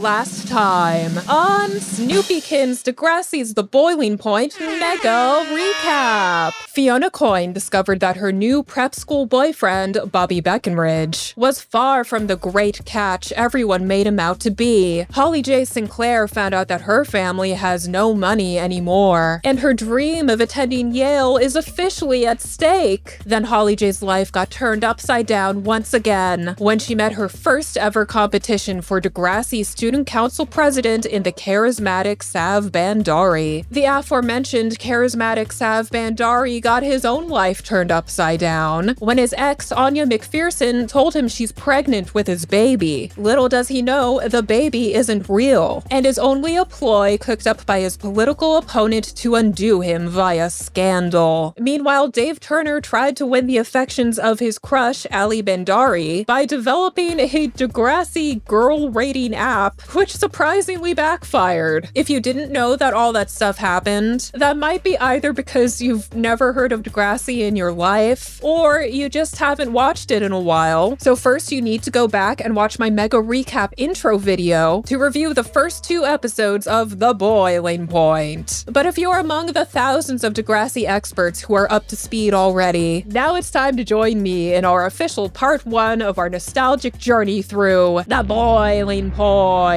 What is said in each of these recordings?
Last time on Snoopykins Degrassi's The Boiling Point Mega Recap. Fiona Coyne discovered that her new prep school boyfriend, Bobby Beckenridge, was far from the great catch everyone made him out to be. Holly J. Sinclair found out that her family has no money anymore, and her dream of attending Yale is officially at stake. Then Holly J's life got turned upside down once again when she met her first ever competition for Degrassi Student Council President in the charismatic Sav Bandari. The aforementioned charismatic Sav Bandari got his own life turned upside down when his ex, Anya McPherson, told him she's pregnant with his baby. Little does he know, the baby isn't real, and is only a ploy cooked up by his political opponent to undo him via scandal. Meanwhile, Dave Turner tried to win the affections of his crush, Ali Bandari, by developing a Degrassi girl rating app, which surprisingly backfired. If you didn't know that all that stuff happened, that might be either because you've never heard of Degrassi in your life, or you just haven't watched it in a while. So first you need to go back and watch my mega recap intro video to review the first 2 episodes of The Boiling Point. But if you're among the thousands of Degrassi experts who are up to speed already, now it's time to join me in our official part 1 of our nostalgic journey through The Boiling Point.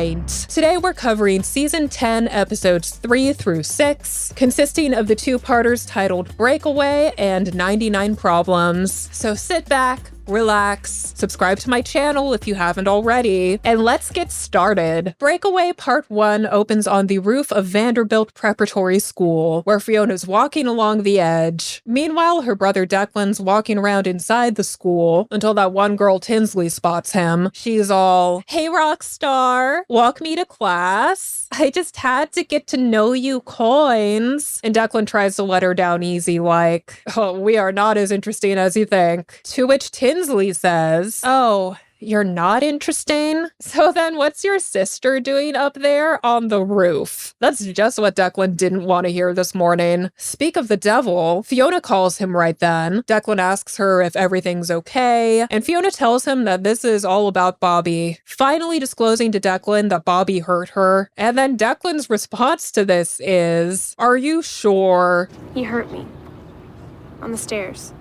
Today we're covering season 10 episodes 3 through 6, consisting of the 2-parters titled Breakaway and 99 Problems. So sit back, relax, subscribe to my channel if you haven't already, and let's get started. Breakaway Part 1 opens on the roof of Vanderbilt Preparatory School, where Fiona's walking along the edge. Meanwhile, her brother Declan's walking around inside the school until that one girl Tinsley spots him. She's all, "Hey Rockstar, walk me to class. I just had to get to know you, Coins." And Declan tries to let her down easy like, "Oh, we are not as interesting as you think." To which Tinsley says, "Oh, you're not interesting? So then what's your sister doing up there on the roof?" That's just what Declan didn't want to hear this morning. Speak of the devil, Fiona calls him right then. Declan asks her if everything's okay, and Fiona tells him that this is all about Bobby, finally disclosing to Declan that Bobby hurt her. And then Declan's response to this is, "Are you sure?" He hurt me. On the stairs.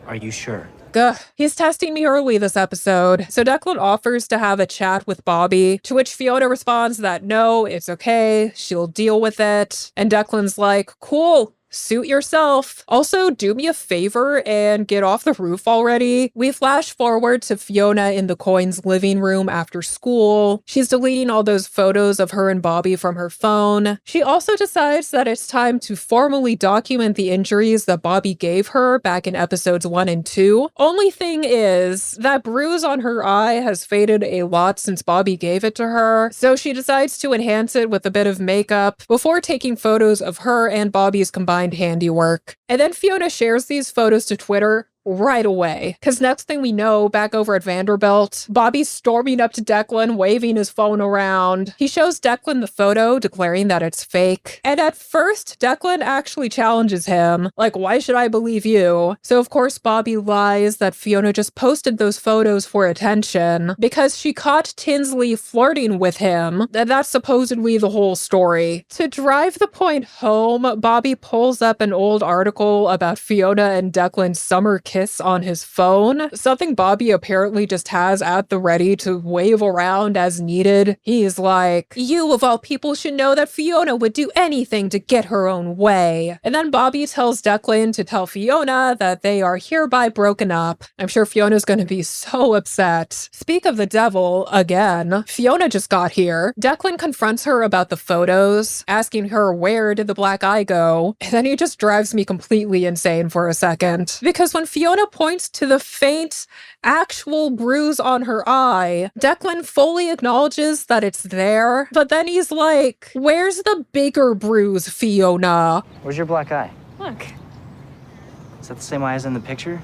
Are you sure? Gah, he's testing me early this episode. So Declan offers to have a chat with Bobby, to which Fiona responds that no, it's okay, she'll deal with it. And Declan's like, "Cool. Suit yourself. Also, do me a favor and get off the roof already." We flash forward to Fiona in the Coins' living room after school. She's deleting all those photos of her and Bobby from her phone. She also decides that it's time to formally document the injuries that Bobby gave her back in episodes 1 and 2. Only thing is, that bruise on her eye has faded a lot since Bobby gave it to her, so she decides to enhance it with a bit of makeup before taking photos of her and Bobby's combined handiwork. And then Fiona shares these photos to Twitter right away. Because next thing we know, back over at Vanderbilt, Bobby's storming up to Declan, waving his phone around. He shows Declan the photo, declaring that it's fake. And at first, Declan actually challenges him, like, "Why should I believe you?" So of course, Bobby lies that Fiona just posted those photos for attention because she caught Tinsley flirting with him. And that's supposedly the whole story. To drive the point home, Bobby pulls up an old article about Fiona and Declan's summer kiss on his phone, something Bobby apparently just has at the ready to wave around as needed. He's like, "You of all people should know that Fiona would do anything to get her own way." And then Bobby tells Declan to tell Fiona that they are hereby broken up. I'm sure Fiona's gonna be so upset. Speak of the devil, again, Fiona just got here. Declan confronts her about the photos, asking her where did the black eye go, and then he just drives me completely insane for a second. Because when Fiona points to the faint, actual bruise on her eye, Declan fully acknowledges that it's there, but then he's like, "Where's the bigger bruise, Fiona?" Where's your black eye? Look. Is that the same eye as in the picture?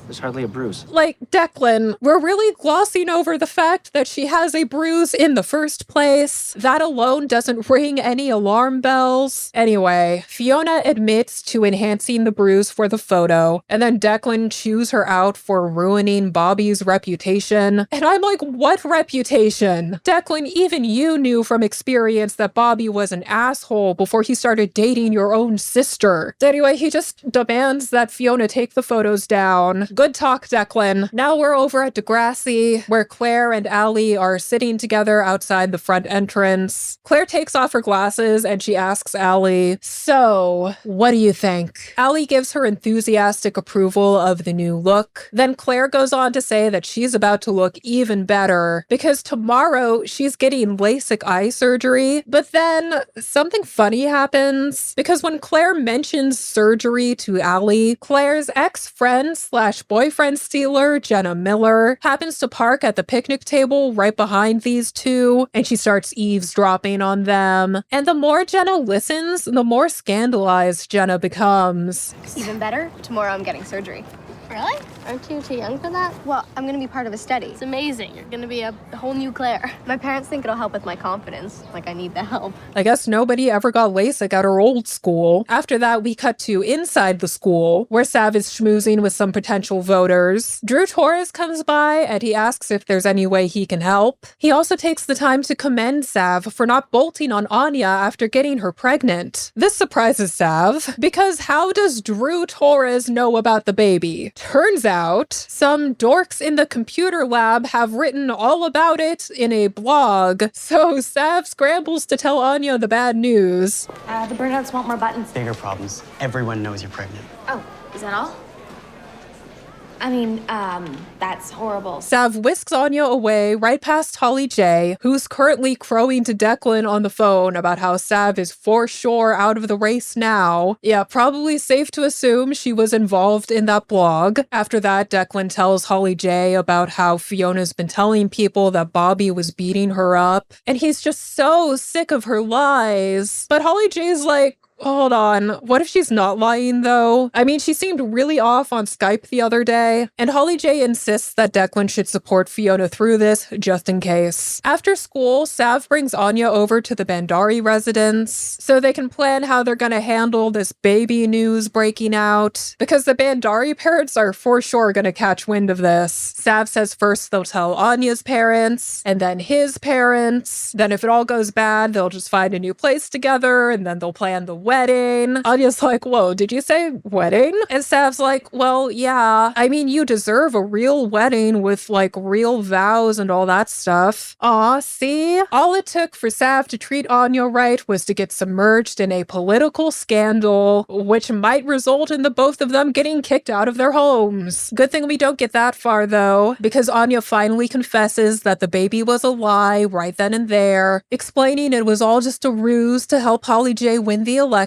There's hardly a bruise. Like, Declan, we're really glossing over the fact that she has a bruise in the first place. That alone doesn't ring any alarm bells. Anyway, Fiona admits to enhancing the bruise for the photo, and then Declan chews her out for ruining Bobby's reputation. And I'm like, what reputation? Declan, even you knew from experience that Bobby was an asshole before he started dating your own sister. Anyway, he just demands that Fiona take the photos down. Good talk, Declan. Now we're over at Degrassi, where Claire and Allie are sitting together outside the front entrance. Claire takes off her glasses and she asks Allie, "So, what do you think?" Allie gives her enthusiastic approval of the new look. Then Claire goes on to say that she's about to look even better because tomorrow she's getting LASIK eye surgery. But then something funny happens because when Claire mentions surgery to Allie, Claire's ex-friend slash boyfriend stealer, Jenna Miller, happens to park at the picnic table right behind these two, and she starts eavesdropping on them. And the more Jenna listens, the more scandalized Jenna becomes. Even better, tomorrow I'm getting surgery. Really? Aren't you too young for that? Well, I'm gonna be part of a study. It's amazing. You're gonna be a whole new Claire. My parents think it'll help with my confidence. Like, I need the help. I guess nobody ever got LASIK at her old school. After that, we cut to inside the school, where Sav is schmoozing with some potential voters. Drew Torres comes by, and he asks if there's any way he can help. He also takes the time to commend Sav for not bolting on Anya after getting her pregnant. This surprises Sav, because how does Drew Torres know about the baby? Turns out, some dorks in the computer lab have written all about it in a blog, so Sav scrambles to tell Anya the bad news. The burnouts want more buttons. Bigger problems. Everyone knows you're pregnant. Oh, is that all? I mean, that's horrible. Sav whisks Anya away right past Holly J, who's currently crowing to Declan on the phone about how Sav is for sure out of the race now. Yeah, probably safe to assume she was involved in that blog. After that, Declan tells Holly J about how Fiona's been telling people that Bobby was beating her up, and he's just so sick of her lies. But Holly J's like, hold on, what if she's not lying though? I mean, she seemed really off on Skype the other day, and Holly J insists that Declan should support Fiona through this, just in case. After school, Sav brings Anya over to the Bandari residence, so they can plan how they're gonna handle this baby news breaking out, because the Bandari parents are for sure gonna catch wind of this. Sav says first they'll tell Anya's parents, and then his parents, then if it all goes bad, they'll just find a new place together, and then they'll plan the wedding. Anya's like, whoa, did you say wedding? And Sav's like, well, yeah. I mean, you deserve a real wedding with like real vows and all that stuff. Aw, see? All it took for Sav to treat Anya right was to get submerged in a political scandal, which might result in the both of them getting kicked out of their homes. Good thing we don't get that far though, because Anya finally confesses that the baby was a lie right then and there, explaining it was all just a ruse to help Holly J win the election.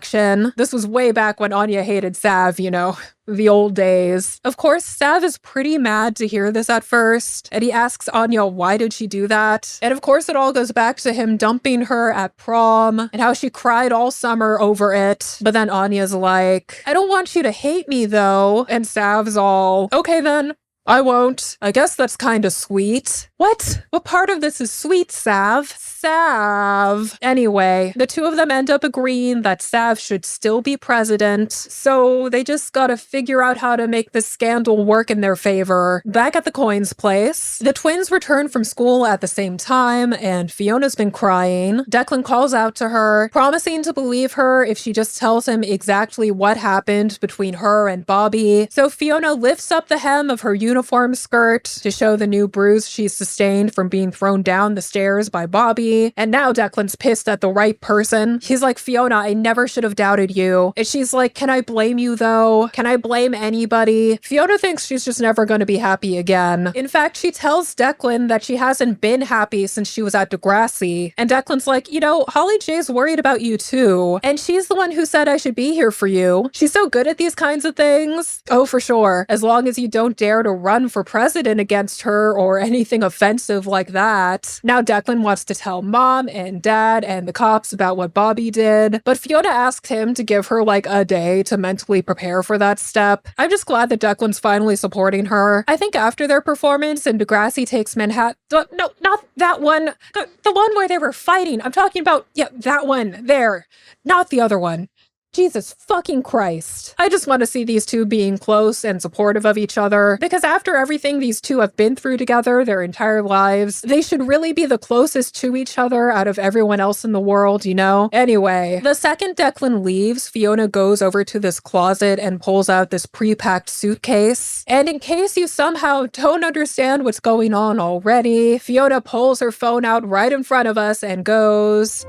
This was way back when Anya hated Sav, you know, the old days. Of course, Sav is pretty mad to hear this at first, and he asks Anya why did she do that. And of course, it all goes back to him dumping her at prom and how she cried all summer over it. But then Anya's like, I don't want you to hate me though. And Sav's all, okay then. I won't. I guess that's kind of sweet. What? What part of this is sweet, Sav? Sav. Anyway, the two of them end up agreeing that Sav should still be president, so they just gotta figure out how to make this scandal work in their favor. Back at the Coins place, the twins return from school at the same time, and Fiona's been crying. Declan calls out to her, promising to believe her if she just tells him exactly what happened between her and Bobby. So Fiona lifts up the hem of her uniform skirt to show the new bruise she's sustained from being thrown down the stairs by Bobby. And now Declan's pissed at the right person. He's like, Fiona, I never should have doubted you. And she's like, can I blame you though? Can I blame anybody? Fiona thinks she's just never going to be happy again. In fact, she tells Declan that she hasn't been happy since she was at Degrassi. And Declan's like, you know, Holly J's worried about you too. And she's the one who said I should be here for you. She's so good at these kinds of things. Oh, for sure. As long as you don't dare to run for president against her or anything offensive like that. Now Declan wants to tell mom and dad and the cops about what Bobby did, but Fiona asks him to give her like a day to mentally prepare for that step. I'm just glad that Declan's finally supporting her. I think after their performance and Degrassi Takes Manhattan, no, not that one, the one where they were fighting. I'm talking about, yeah, that one there, not the other one. Jesus fucking Christ. I just want to see these two being close and supportive of each other, because after everything these two have been through together their entire lives, they should really be the closest to each other out of everyone else in the world, you know? Anyway, the second Declan leaves, Fiona goes over to this closet and pulls out this pre-packed suitcase. And in case you somehow don't understand what's going on already, Fiona pulls her phone out right in front of us and goes,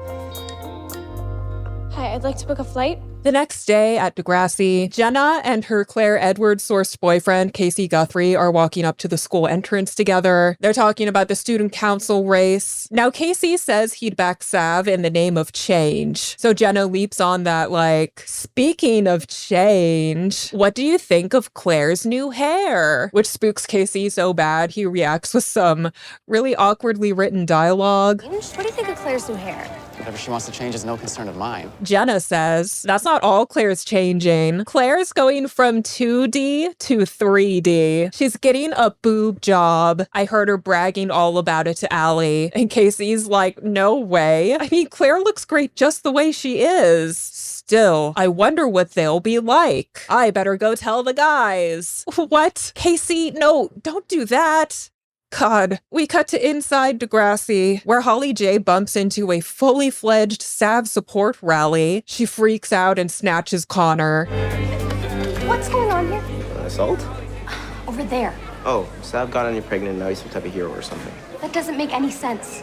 Hi, I'd like to book a flight. The next day at Degrassi, Jenna and her Claire Edwards-sourced boyfriend, Casey Guthrie, are walking up to the school entrance together. They're talking about the student council race. Now, Casey says he'd back Sav in the name of change. So Jenna leaps on that like, speaking of change, what do you think of Claire's new hair? Which spooks Casey so bad he reacts with some really awkwardly written dialogue. What do you think of Claire's new hair? Whatever she wants to change is no concern of mine. Jenna says, that's not all Claire's changing. Claire's going from 2D to 3D. She's getting a boob job. I heard her bragging all about it to Allie. And Casey's like, no way. I mean, Claire looks great just the way she is. Still, I wonder what they'll be like. I better go tell the guys. What? Casey, no, don't do that. God. We cut to inside Degrassi, where Holly J bumps into a fully fledged Sav support rally. She freaks out and snatches Connor. What's going on here? Assault? Over there. Oh, Sav got on you pregnant, now he's some type of hero or something. That doesn't make any sense.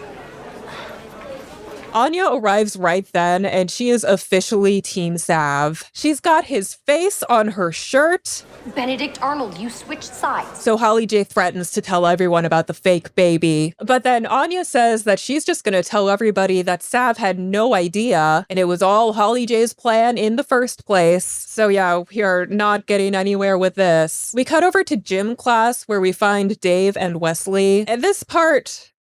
Anya arrives right then, and she is officially Team Sav. She's got his face on her shirt. Benedict Arnold, you switched sides. So Holly J threatens to tell everyone about the fake baby. But then Anya says that she's just going to tell everybody that Sav had no idea, and it was all Holly J's plan in the first place. So yeah, we are not getting anywhere with this. We cut over to gym class, where we find Dave and Wesley. And this part,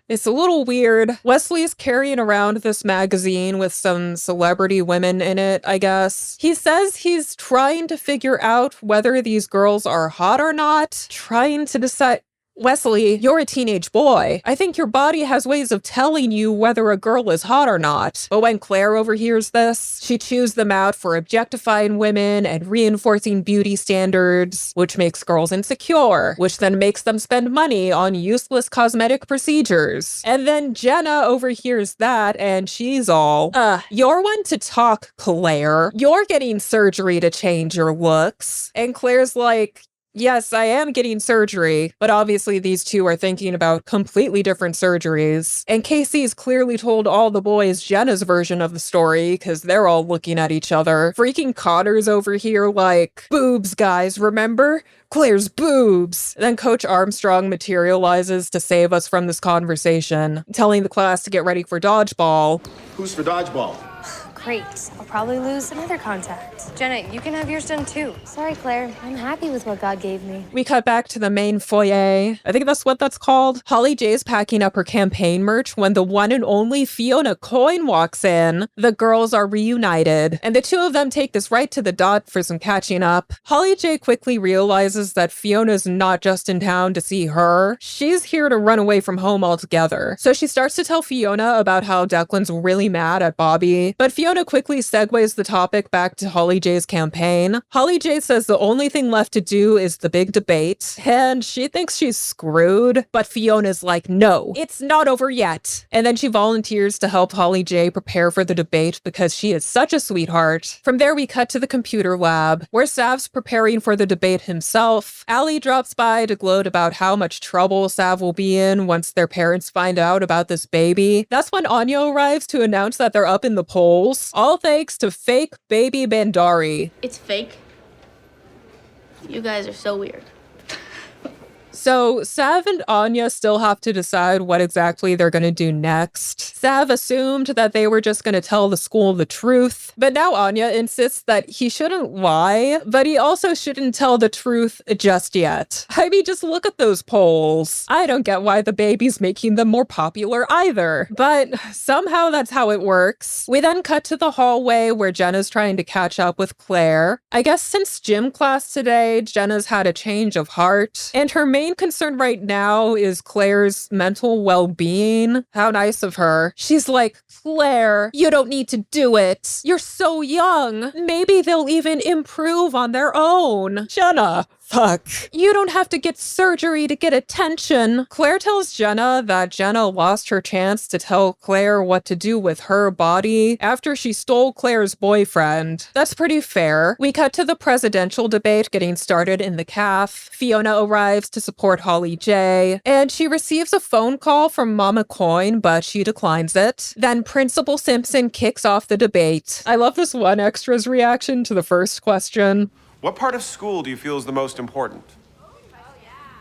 it's a little weird. Wesley's carrying around this magazine with some celebrity women in it, I guess. He says he's trying to figure out whether these girls are hot or not, trying to decide. Wesley, you're a teenage boy. I think your body has ways of telling you whether a girl is hot or not. But when Claire overhears this, she chews them out for objectifying women and reinforcing beauty standards, which makes girls insecure, which then makes them spend money on useless cosmetic procedures. And then Jenna overhears that and she's all, you're one to talk, Claire. You're getting surgery to change your looks. And Claire's like, yes, I am getting surgery, but obviously these two are thinking about completely different surgeries. And Casey's clearly told all the boys Jenna's version of the story because they're all looking at each other. Freaking Connor's over here like, boobs, guys, remember? Claire's boobs. Then Coach Armstrong materializes to save us from this conversation, telling the class to get ready for dodgeball. Who's for dodgeball? Great. I'll probably lose another contact. Jenna, you can have yours done too. Sorry, Claire. I'm happy with what God gave me. We cut back to the main foyer. I think that's what that's called. Holly J's packing up her campaign merch when the one and only Fiona Coyne walks in. The girls are reunited, and the two of them take this right to the dot for some catching up. Holly J quickly realizes that Fiona's not just in town to see her. She's here to run away from home altogether. So she starts to tell Fiona about how Declan's really mad at Bobby, but Fiona quickly segues the topic back to Holly J's campaign. Holly J says the only thing left to do is the big debate, and she thinks she's screwed, but Fiona's like, no, it's not over yet. And then she volunteers to help Holly J prepare for the debate because she is such a sweetheart. From there, we cut to the computer lab, where Sav's preparing for the debate himself. Allie drops by to gloat about how much trouble Sav will be in once their parents find out about this baby. That's when Anya arrives to announce that they're up in the polls. All thanks to fake baby Bandari. It's fake. You guys are so weird. So Sav and Anya still have to decide what exactly they're going to do next. Sav assumed that they were just going to tell the school the truth, but now Anya insists that he shouldn't lie, but he also shouldn't tell the truth just yet. I mean, just look at those polls. I don't get why the baby's making them more popular either, but somehow that's how it works. We then cut to the hallway where Jenna's trying to catch up with Claire. I guess since gym class today, Jenna's had a change of heart, and her main concern right now is Claire's mental well-being. How nice of her. She's like, Claire, you don't need to do it. You're so young. Maybe they'll even improve on their own. Jenna, fuck. You don't have to get surgery to get attention. Claire tells Jenna that Jenna lost her chance to tell Claire what to do with her body after she stole Claire's boyfriend. That's pretty fair. We cut to the presidential debate getting started in the caf. Fiona arrives to support Holly J, and she receives a phone call from Mama Coin, but she declines it. Then Principal Simpson kicks off the debate. I love this one extra's reaction to the first question. What part of school do you feel is the most important?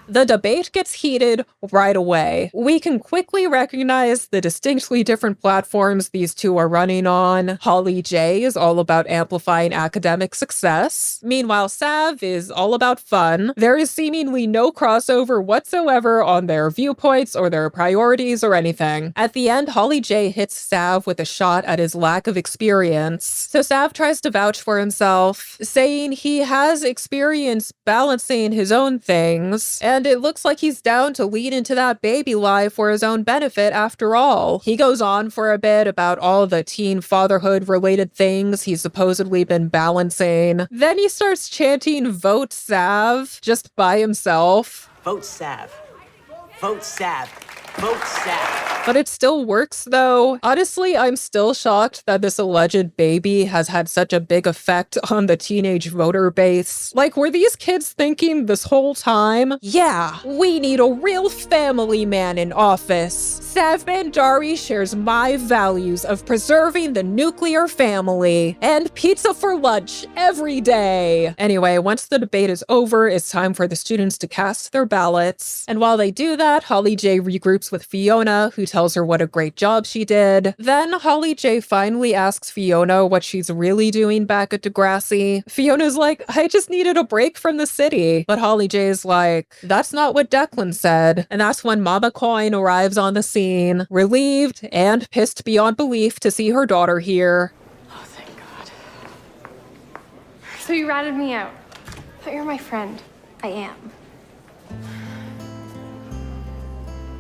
The debate gets heated right away. We can quickly recognize the distinctly different platforms these two are running on. Holly J is all about amplifying academic success. Meanwhile, Sav is all about fun. There is seemingly no crossover whatsoever on their viewpoints or their priorities or anything. At the end, Holly J hits Sav with a shot at his lack of experience. So Sav tries to vouch for himself, saying he has experience balancing his own things, and it looks like he's down to lead into that baby life for his own benefit after all. He goes on for a bit about all the teen fatherhood related things he's supposedly been balancing. Then he starts chanting "Vote Sav" just by himself. Vote Sav. Vote Sav. Vote Sav. But it still works though. Honestly, I'm still shocked that this alleged baby has had such a big effect on the teenage voter base. Like, were these kids thinking this whole time, yeah, we need a real family man in office. Sav Bandari shares my values of preserving the nuclear family and pizza for lunch every day. Anyway, once the debate is over, it's time for the students to cast their ballots. And while they do that, Holly J regroups with Fiona, who tells her what a great job she did. Then Holly J finally asks Fiona what she's really doing back at Degrassi. Fiona's like, I just needed a break from the city. But Holly J's like, that's not what Declan said. And that's when Mama Coin arrives on the scene, relieved and pissed beyond belief to see her daughter here. Oh, thank God. So you ratted me out. I thought you were my friend. I am.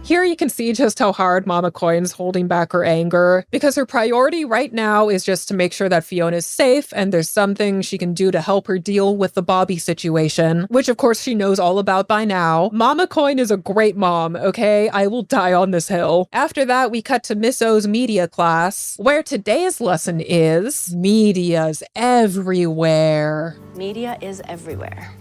Here you can see just how hard Mama Coin's holding back her anger, because her priority right now is just to make sure that Fiona's safe and there's something she can do to help her deal with the Bobby situation, which of course she knows all about by now. Mama Coin is a great mom, okay? I will die on this hill. After that, we cut to Miss O's media class, where today's lesson is media's everywhere. Media is everywhere.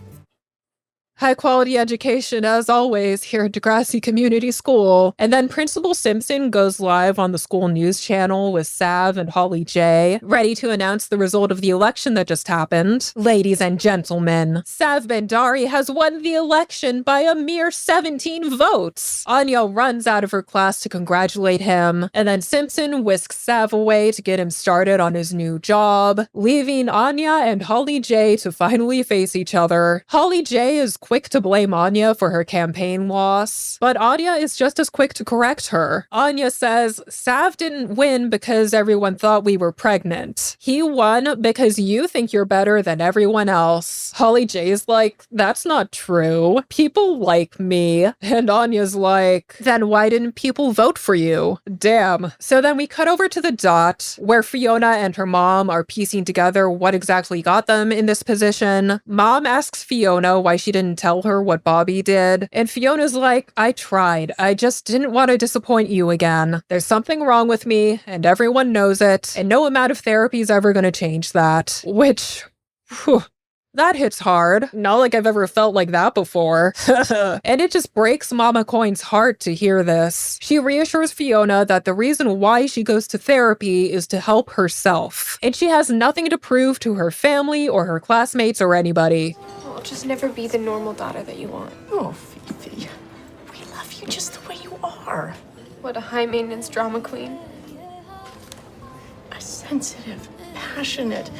High quality education, as always, here at Degrassi Community School. And then Principal Simpson goes live on the school news channel with Sav and Holly J, ready to announce the result of the election that just happened. Ladies and gentlemen, Sav Bandari has won the election by a mere 17 votes. Anya runs out of her class to congratulate him, and then Simpson whisks Sav away to get him started on his new job, leaving Anya and Holly J to finally face each other. Holly J is quick to blame Anya for her campaign loss, but Anya is just as quick to correct her. Anya says, Sav didn't win because everyone thought we were pregnant. He won because you think you're better than everyone else. Holly J's like, that's not true. People like me. And Anya's like, then why didn't people vote for you? Damn. So then we cut over to the dot, where Fiona and her mom are piecing together what exactly got them in this position. Mom asks Fiona why she didn't tell her what Bobby did, and Fiona's like, I tried. I just didn't want to disappoint you again. There's something wrong with me, and everyone knows it, and no amount of therapy is ever going to change that. Which, whew, that hits hard. Not like I've ever felt like that before. And it just breaks Mama Coin's heart to hear this. She reassures Fiona that the reason why she goes to therapy is to help herself, and she has nothing to prove to her family or her classmates or anybody. I'll just never be the normal daughter that you want. Oh, Fifi. We love you just the way you are. What a high-maintenance drama queen. sensitive, passionate,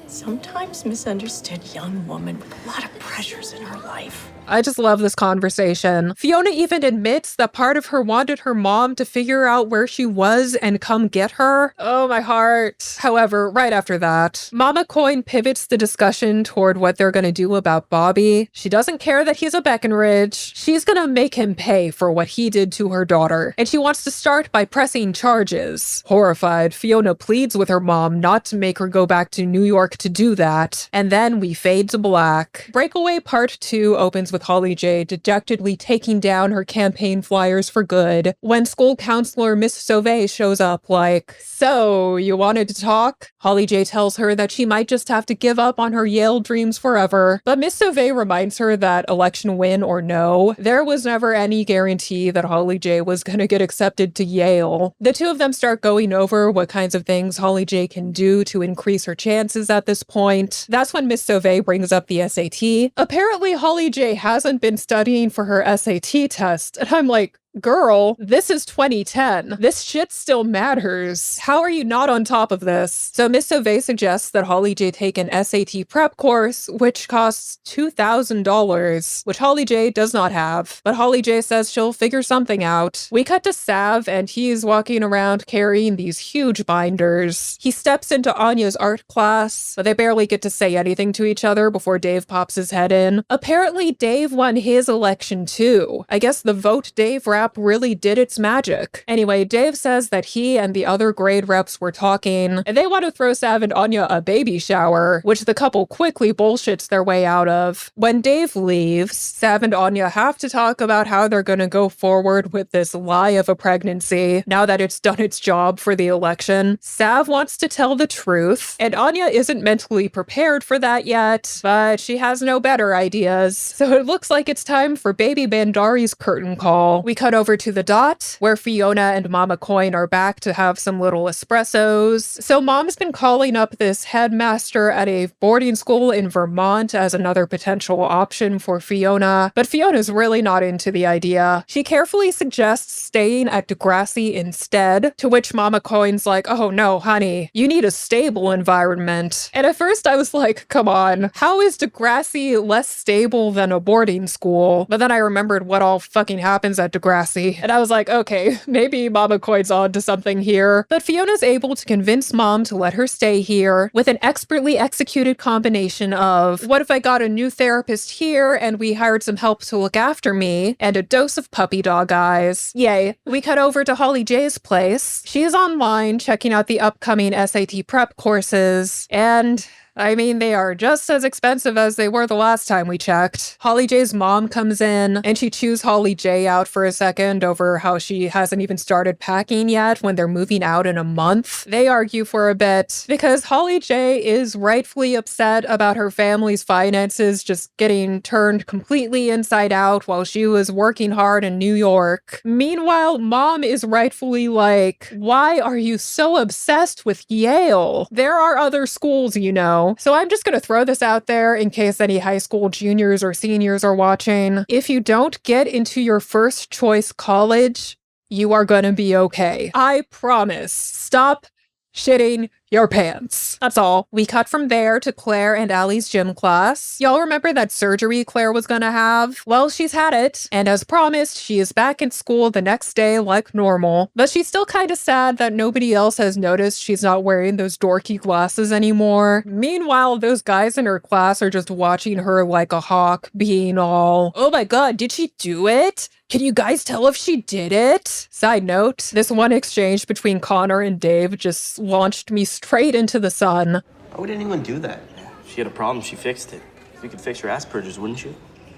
sometimes misunderstood young woman with a lot of pressures in her life. I just love this conversation. Fiona even admits that part of her wanted her mom to figure out where she was and come get her. Oh, my heart. However, right after that, Mama Coyne pivots the discussion toward what they're going to do about Bobby. She doesn't care that he's a Breckenridge. She's going to make him pay for what he did to her daughter. And she wants to start by pressing charges. Horrified, Fiona pleads with her mom not to make her go back to New York to do that. And then we fade to black. Breakaway Part 2 opens with Holly J dejectedly taking down her campaign flyers for good when school counselor Miss Sauvé shows up like, "So, you wanted to talk?" Holly J tells her that she might just have to give up on her Yale dreams forever, but Miss Sauvé reminds her that election win or no, there was never any guarantee that Holly J was gonna get accepted to Yale. The two of them start going over what kinds of things Holly J can do to increase her chances at this point. That's when Miss Sauvé brings up the SAT. Apparently, Holly J hasn't been studying for her SAT test, and I'm like, girl, this is 2010. This shit still matters. How are you not on top of this? So Miss Sauvé suggests that Holly J take an SAT prep course, which costs $2,000, which Holly J does not have. But Holly J says she'll figure something out. We cut to Sav, and he's walking around carrying these huge binders. He steps into Anya's art class, but they barely get to say anything to each other before Dave pops his head in. Apparently, Dave won his election too. I guess the Vote Dave rap really did its magic. Anyway, Dave says that he and the other grade reps were talking, and they want to throw Sav and Anya a baby shower, which the couple quickly bullshits their way out of. When Dave leaves, Sav and Anya have to talk about how they're gonna go forward with this lie of a pregnancy now that it's done its job for the election. Sav wants to tell the truth, and Anya isn't mentally prepared for that yet, but she has no better ideas. So it looks like it's time for Baby Bandari's curtain call. We cut over to the Dot, where Fiona and Mama Coyne are back to have some little espressos. So Mom's been calling up this headmaster at a boarding school in Vermont as another potential option for Fiona, but Fiona's really not into the idea. She carefully suggests staying at Degrassi instead, to which Mama Coyne's like, "Oh no, honey, you need a stable environment." And at first I was like, come on, how is Degrassi less stable than a boarding school? But then I remembered what all fucking happens at Degrassi, and I was like, okay, maybe Mama Coyne's on to something here. But Fiona's able to convince Mom to let her stay here with an expertly executed combination of, what if I got a new therapist here and we hired some help to look after me, and a dose of puppy dog eyes. Yay. We cut over to Holly J's place. She is online checking out the upcoming SAT prep courses, and I mean, they are just as expensive as they were the last time we checked. Holly J's mom comes in, and she chews Holly J out for a second over how she hasn't even started packing yet when they're moving out in a month. They argue for a bit, because Holly J is rightfully upset about her family's finances just getting turned completely inside out while she was working hard in New York. Meanwhile, Mom is rightfully like, why are you so obsessed with Yale? There are other schools, you know. So I'm just going to throw this out there in case any high school juniors or seniors are watching. If you don't get into your first choice college, you are going to be okay. I promise. Stop shitting your pants. That's all. We cut from there to Claire and Allie's gym class. Y'all remember that surgery Claire was gonna have? Well, she's had it, and as promised, she is back in school the next day like normal. But she's still kind of sad that nobody else has noticed she's not wearing those dorky glasses anymore. Meanwhile, those guys in her class are just watching her like a hawk, being all, "Oh my god, did she do it? Can you guys tell if she did it?" Side note, this one exchange between Connor and Dave just launched me straight into the sun. Why would anyone do that? If she had a problem, she fixed it. You could fix your Asperger's, wouldn't you?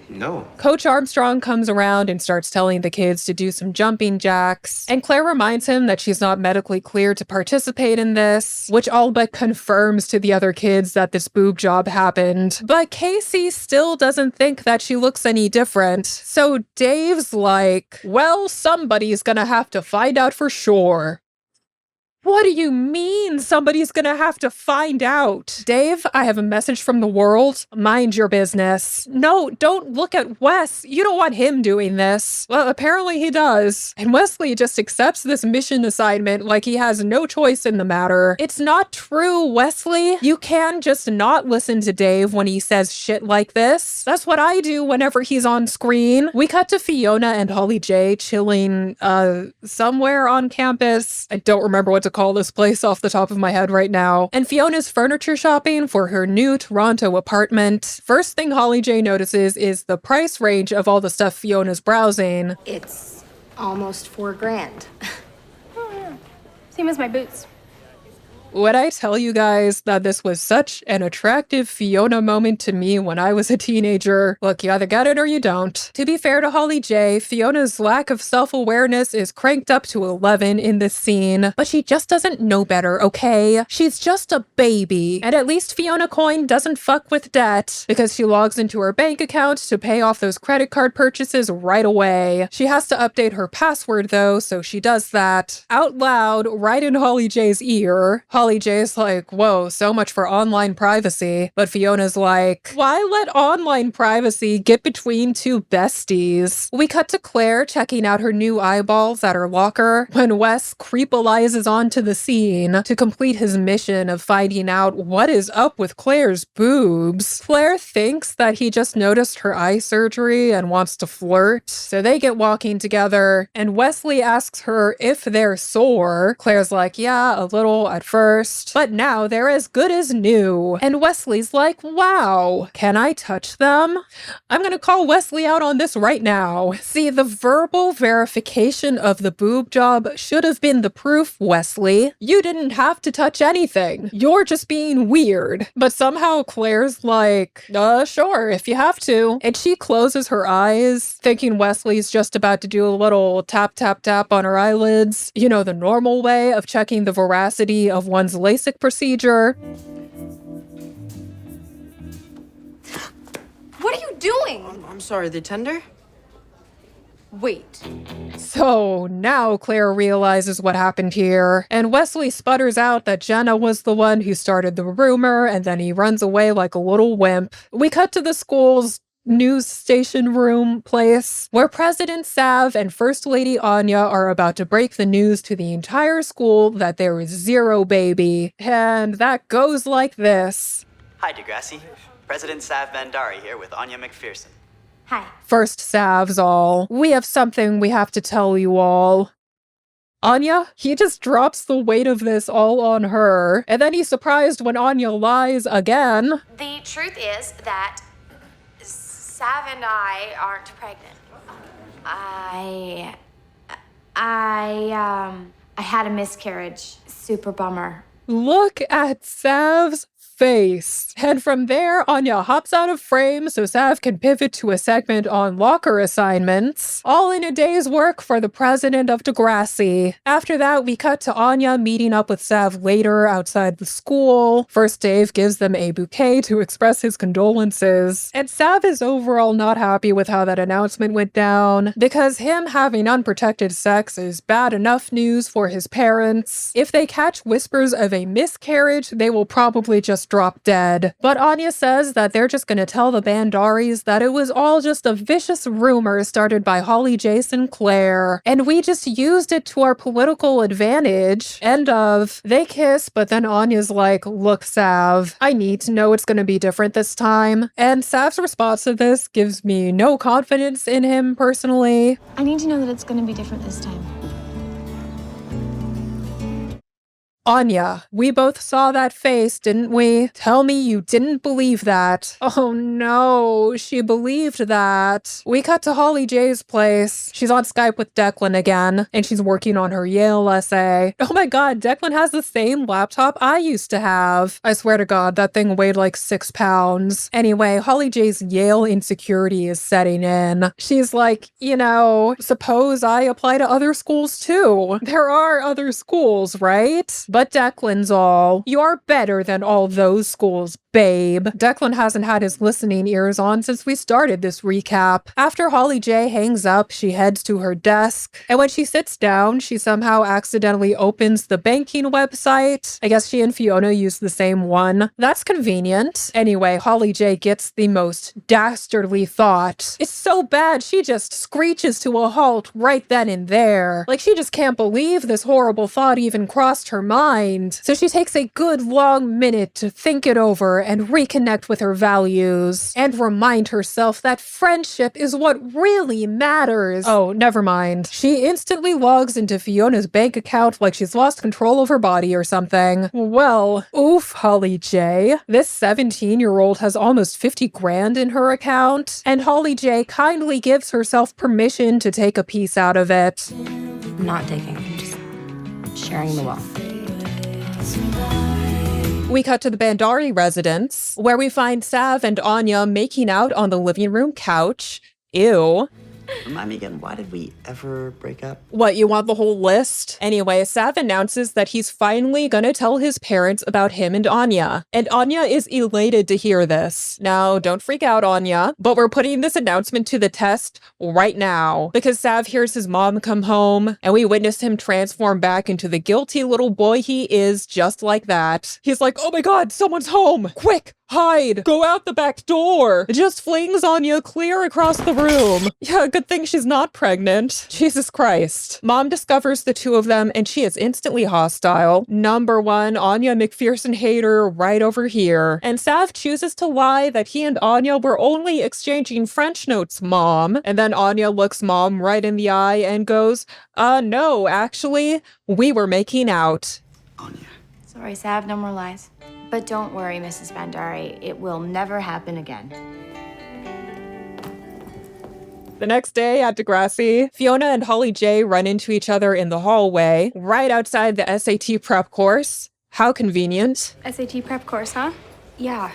No. Coach Armstrong comes around and starts telling the kids to do some jumping jacks, and Claire reminds him that she's not medically cleared to participate in this, which all but confirms to the other kids that this boob job happened. But Casey still doesn't think that she looks any different, so Dave's like, well, somebody's gonna have to find out for sure. What do you mean somebody's gonna have to find out? Dave, I have a message from the world. Mind your business. No, don't look at Wes. You don't want him doing this. Well, apparently he does. And Wesley just accepts this mission assignment like he has no choice in the matter. It's not true, Wesley. You can just not listen to Dave when he says shit like this. That's what I do whenever he's on screen. We cut to Fiona and Holly J chilling, somewhere on campus. I don't remember what to call this place off the top of my head right now. And Fiona's furniture shopping for her new Toronto apartment. First thing Holly J notices is the price range of all the stuff Fiona's browsing. It's almost $4,000. Oh, yeah. Same as my boots. Would I tell you guys that this was such an attractive Fiona moment to me when I was a teenager? Look, you either get it or you don't. To be fair to Holly J, Fiona's lack of self-awareness is cranked up to 11 in this scene, but she just doesn't know better, okay? She's just a baby. And at least Fiona Coin doesn't fuck with debt, because she logs into her bank account to pay off those credit card purchases right away. She has to update her password though, so she does that out loud right in Holly J's ear. Holly J's like, whoa, so much for online privacy. But Fiona's like, why let online privacy get between two besties? We cut to Claire checking out her new eyeballs at her locker when Wes creepalizes onto the scene to complete his mission of finding out what is up with Claire's boobs. Claire thinks that he just noticed her eye surgery and wants to flirt, so they get walking together, and Wesley asks her if they're sore. Claire's like, yeah, a little at first, but now they're as good as new. And Wesley's like, wow, can I touch them? I'm gonna call Wesley out on this right now. See, the verbal verification of the boob job should have been the proof, Wesley. You didn't have to touch anything. You're just being weird. But somehow Claire's like, sure, if you have to. And she closes her eyes, thinking Wesley's just about to do a little tap, tap, tap on her eyelids. You know, the normal way of checking the veracity of one's LASIK procedure. What are you doing? I'm sorry, the tender? Wait. So now Claire realizes what happened here, and Wesley sputters out that Jenna was the one who started the rumor, and then he runs away like a little wimp. We cut to the school's news station room place where President Sav and First Lady Anya are about to break the news to the entire school that there is zero baby. And that goes like this. Hi, Degrassi. President Sav Bandari here with Anya McPherson. Hi. First Sav's all, we have something we have to tell you all. Anya, he just drops the weight of this all on her, and then he's surprised when Anya lies again. The truth is that Sav and I aren't pregnant. I had a miscarriage. Super bummer. Look at Sav's face. And from there, Anya hops out of frame so Sav can pivot to a segment on locker assignments, all in a day's work for the president of Degrassi. After that, we cut to Anya meeting up with Sav later outside the school. First, Dave gives them a bouquet to express his condolences, and Sav is overall not happy with how that announcement went down, because him having unprotected sex is bad enough news for his parents. If they catch whispers of a miscarriage, they will probably just drop dead. But Anya says that they're just gonna tell the Bandaris that it was all just a vicious rumor started by Holly J. Sinclair, and we just used it to our political advantage. End of. They kiss, but then Anya's like, look, Sav, I need to know it's gonna be different this time. And Sav's response to this gives me no confidence in him personally. I need to know that it's gonna be different this time. Anya, we both saw that face, didn't we? Tell me you didn't believe that. Oh no, she believed that. We cut to Holly J's place. She's on Skype with Declan again, and she's working on her Yale essay. Oh my god, Declan has the same laptop I used to have. I swear to god, that thing weighed like 6 pounds. Anyway, Holly J's Yale insecurity is setting in. She's like, you know, suppose I apply to other schools too. There are other schools, right? But Declan's all, "You're better than all those schools, babe." Declan hasn't had his listening ears on since we started this recap. After Holly J hangs up, she heads to her desk, and when she sits down, she somehow accidentally opens the banking website. I guess she and Fiona use the same one. That's convenient. Anyway, Holly J gets the most dastardly thought. It's so bad, she just screeches to a halt right then and there. Like, she just can't believe this horrible thought even crossed her mind. So she takes a good long minute to think it over and reconnect with her values and remind herself that friendship is what really matters. Oh, never mind. She instantly logs into Fiona's bank account like she's lost control of her body or something. Well, oof, Holly J. This 17-year-old has almost 50 grand in her account, and Holly J kindly gives herself permission to take a piece out of it. I'm not taking, I'm just sharing the wealth. We cut to the Bandari residence, where we find Sav and Anya making out on the living room couch. Ew. Remind me again, why did we ever break up? What, you want the whole list? Anyway, Sav announces that he's finally gonna tell his parents about him and Anya. And Anya is elated to hear this. Now, don't freak out, Anya, but we're putting this announcement to the test right now. Because Sav hears his mom come home, and we witness him transform back into the guilty little boy he is, just like that. He's like, "Oh my god, someone's home! Quick! Hide! Go out the back door!" Just flings Anya clear across the room. Yeah, good thing she's not pregnant. Jesus Christ. Mom discovers the two of them and she is instantly hostile. Number one, Anya McPherson hater right over here. And Sav chooses to lie that he and Anya were only exchanging French notes, Mom. And then Anya looks Mom right in the eye and goes, no, actually, we were making out. Anya. Sorry, Sav, no more lies. But don't worry, Mrs. Bandari. It will never happen again. The next day at Degrassi, Fiona and Holly J run into each other in the hallway, right outside the SAT prep course. How convenient. SAT prep course, huh? Yeah,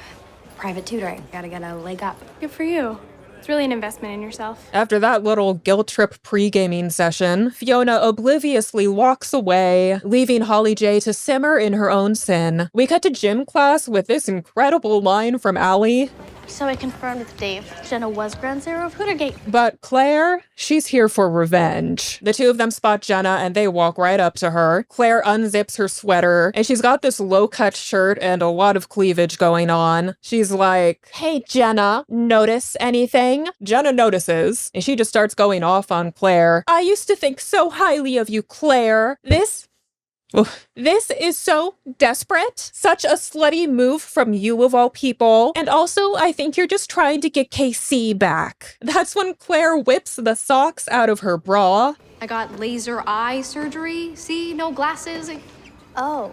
private tutoring. Gotta get a leg up. Good for you. It's really an investment in yourself. After that little guilt trip pre-gaming session, Fiona obliviously walks away, leaving Holly J to simmer in her own sin. We cut to gym class with this incredible line from Allie. So I confirmed with Dave. Jenna was Ground Zero of Hootergate. But Claire, she's here for revenge. The two of them spot Jenna and they walk right up to her. Claire unzips her sweater and she's got this low-cut shirt and a lot of cleavage going on. She's like, "Hey Jenna, notice anything?" Jenna notices and she just starts going off on Claire. "I used to think so highly of you, Claire. This is so desperate. Such a slutty move from you of all people. And also, I think you're just trying to get KC back." That's when Claire whips the socks out of her bra. I got laser eye surgery. See, no glasses. Oh,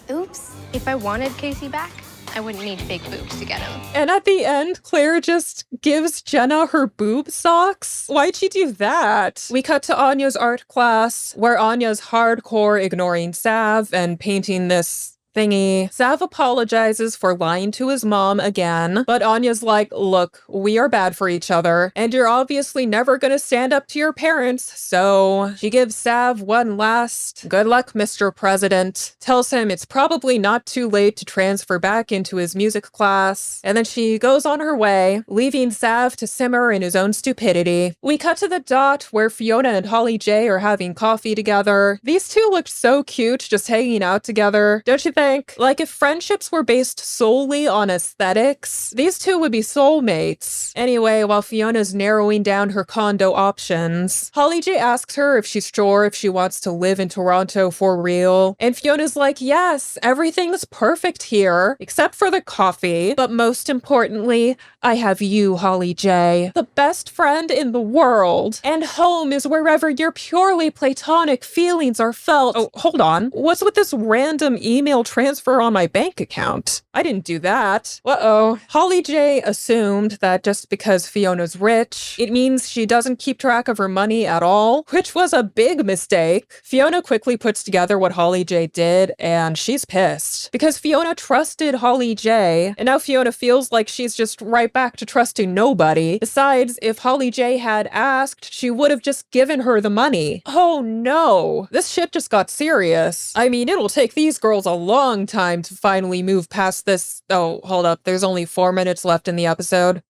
oops. If I wanted Casey back, I wouldn't need big boobs to get him. And at the end, Claire just gives Jenna her boob socks. Why'd she do that? We cut to Anya's art class, where Anya's hardcore ignoring Sav and painting this thingy. Sav apologizes for lying to his mom again, but Anya's like, "Look, we are bad for each other, and you're obviously never gonna stand up to your parents," so she gives Sav one last "Good luck, Mr. President," tells him it's probably not too late to transfer back into his music class, and then she goes on her way, leaving Sav to simmer in his own stupidity. We cut to the dot where Fiona and Holly J are having coffee together. These two looked so cute just hanging out together, don't you think? Like, if friendships were based solely on aesthetics, these two would be soulmates. Anyway, while Fiona's narrowing down her condo options, Holly J asks her if she's sure if she wants to live in Toronto for real. And Fiona's like, "Yes, everything's perfect here, except for the coffee. But most importantly, I have you, Holly J, the best friend in the world. And home is wherever your purely platonic feelings are felt." Oh, hold on. What's with this random email transfer on my bank account. I didn't do that. Uh-oh. Holly J assumed that just because Fiona's rich, it means she doesn't keep track of her money at all, which was a big mistake. Fiona quickly puts together what Holly J did, and she's pissed. Because Fiona trusted Holly J, and now Fiona feels like she's just right back to trusting nobody. Besides, if Holly J had asked, she would have just given her the money. Oh no, this shit just got serious. I mean, it'll take these girls a long time to finally move past this. Oh, hold up, there's only 4 minutes left in the episode.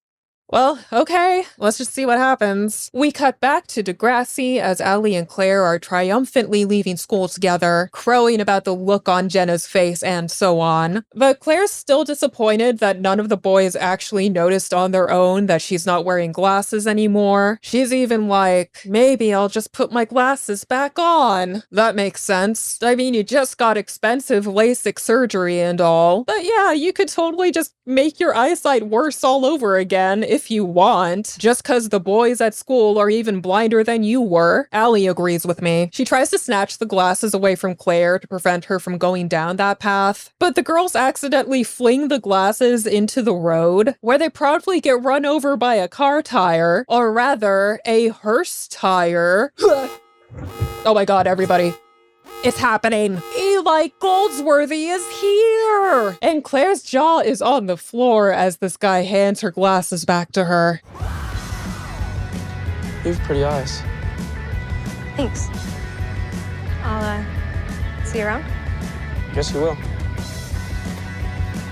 Well, okay, let's just see what happens. We cut back to Degrassi as Allie and Claire are triumphantly leaving school together, crowing about the look on Jenna's face and so on. But Claire's still disappointed that none of the boys actually noticed on their own that she's not wearing glasses anymore. She's even like, maybe I'll just put my glasses back on. That makes sense. I mean, you just got expensive LASIK surgery and all. But yeah, you could totally just make your eyesight worse all over again if you want, just cause the boys at school are even blinder than you were. Allie agrees with me. She tries to snatch the glasses away from Claire to prevent her from going down that path, but the girls accidentally fling the glasses into the road, where they proudly get run over by a car tire, or rather, a hearse tire. Oh my god, everybody. It's happening. Eli Goldsworthy is here! And Claire's jaw is on the floor as this guy hands her glasses back to her. You have pretty eyes. Thanks. I'll, see you around. Guess you will.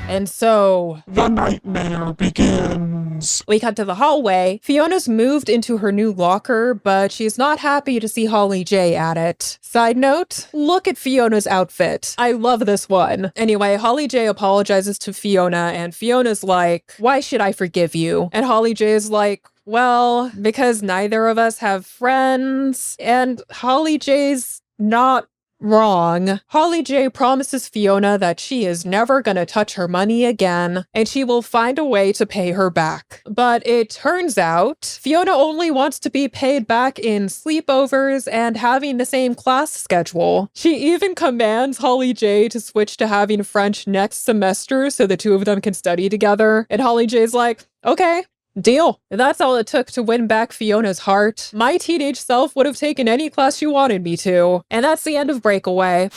And so, the nightmare begins. We cut to the hallway. Fiona's moved into her new locker, but she's not happy to see Holly J at it. Side note, look at Fiona's outfit. I love this one. Anyway, Holly J apologizes to Fiona, and Fiona's like, why should I forgive you? And Holly J is like, well, because neither of us have friends. And Holly J's not wrong. Holly J promises Fiona that she is never gonna touch her money again, and she will find a way to pay her back. But it turns out, Fiona only wants to be paid back in sleepovers and having the same class schedule. She even commands Holly J to switch to having French next semester so the two of them can study together, and Holly J's like, okay. Deal. That's all it took to win back Fiona's heart. My teenage self would have taken any class she wanted me to. And that's the end of Breakaway.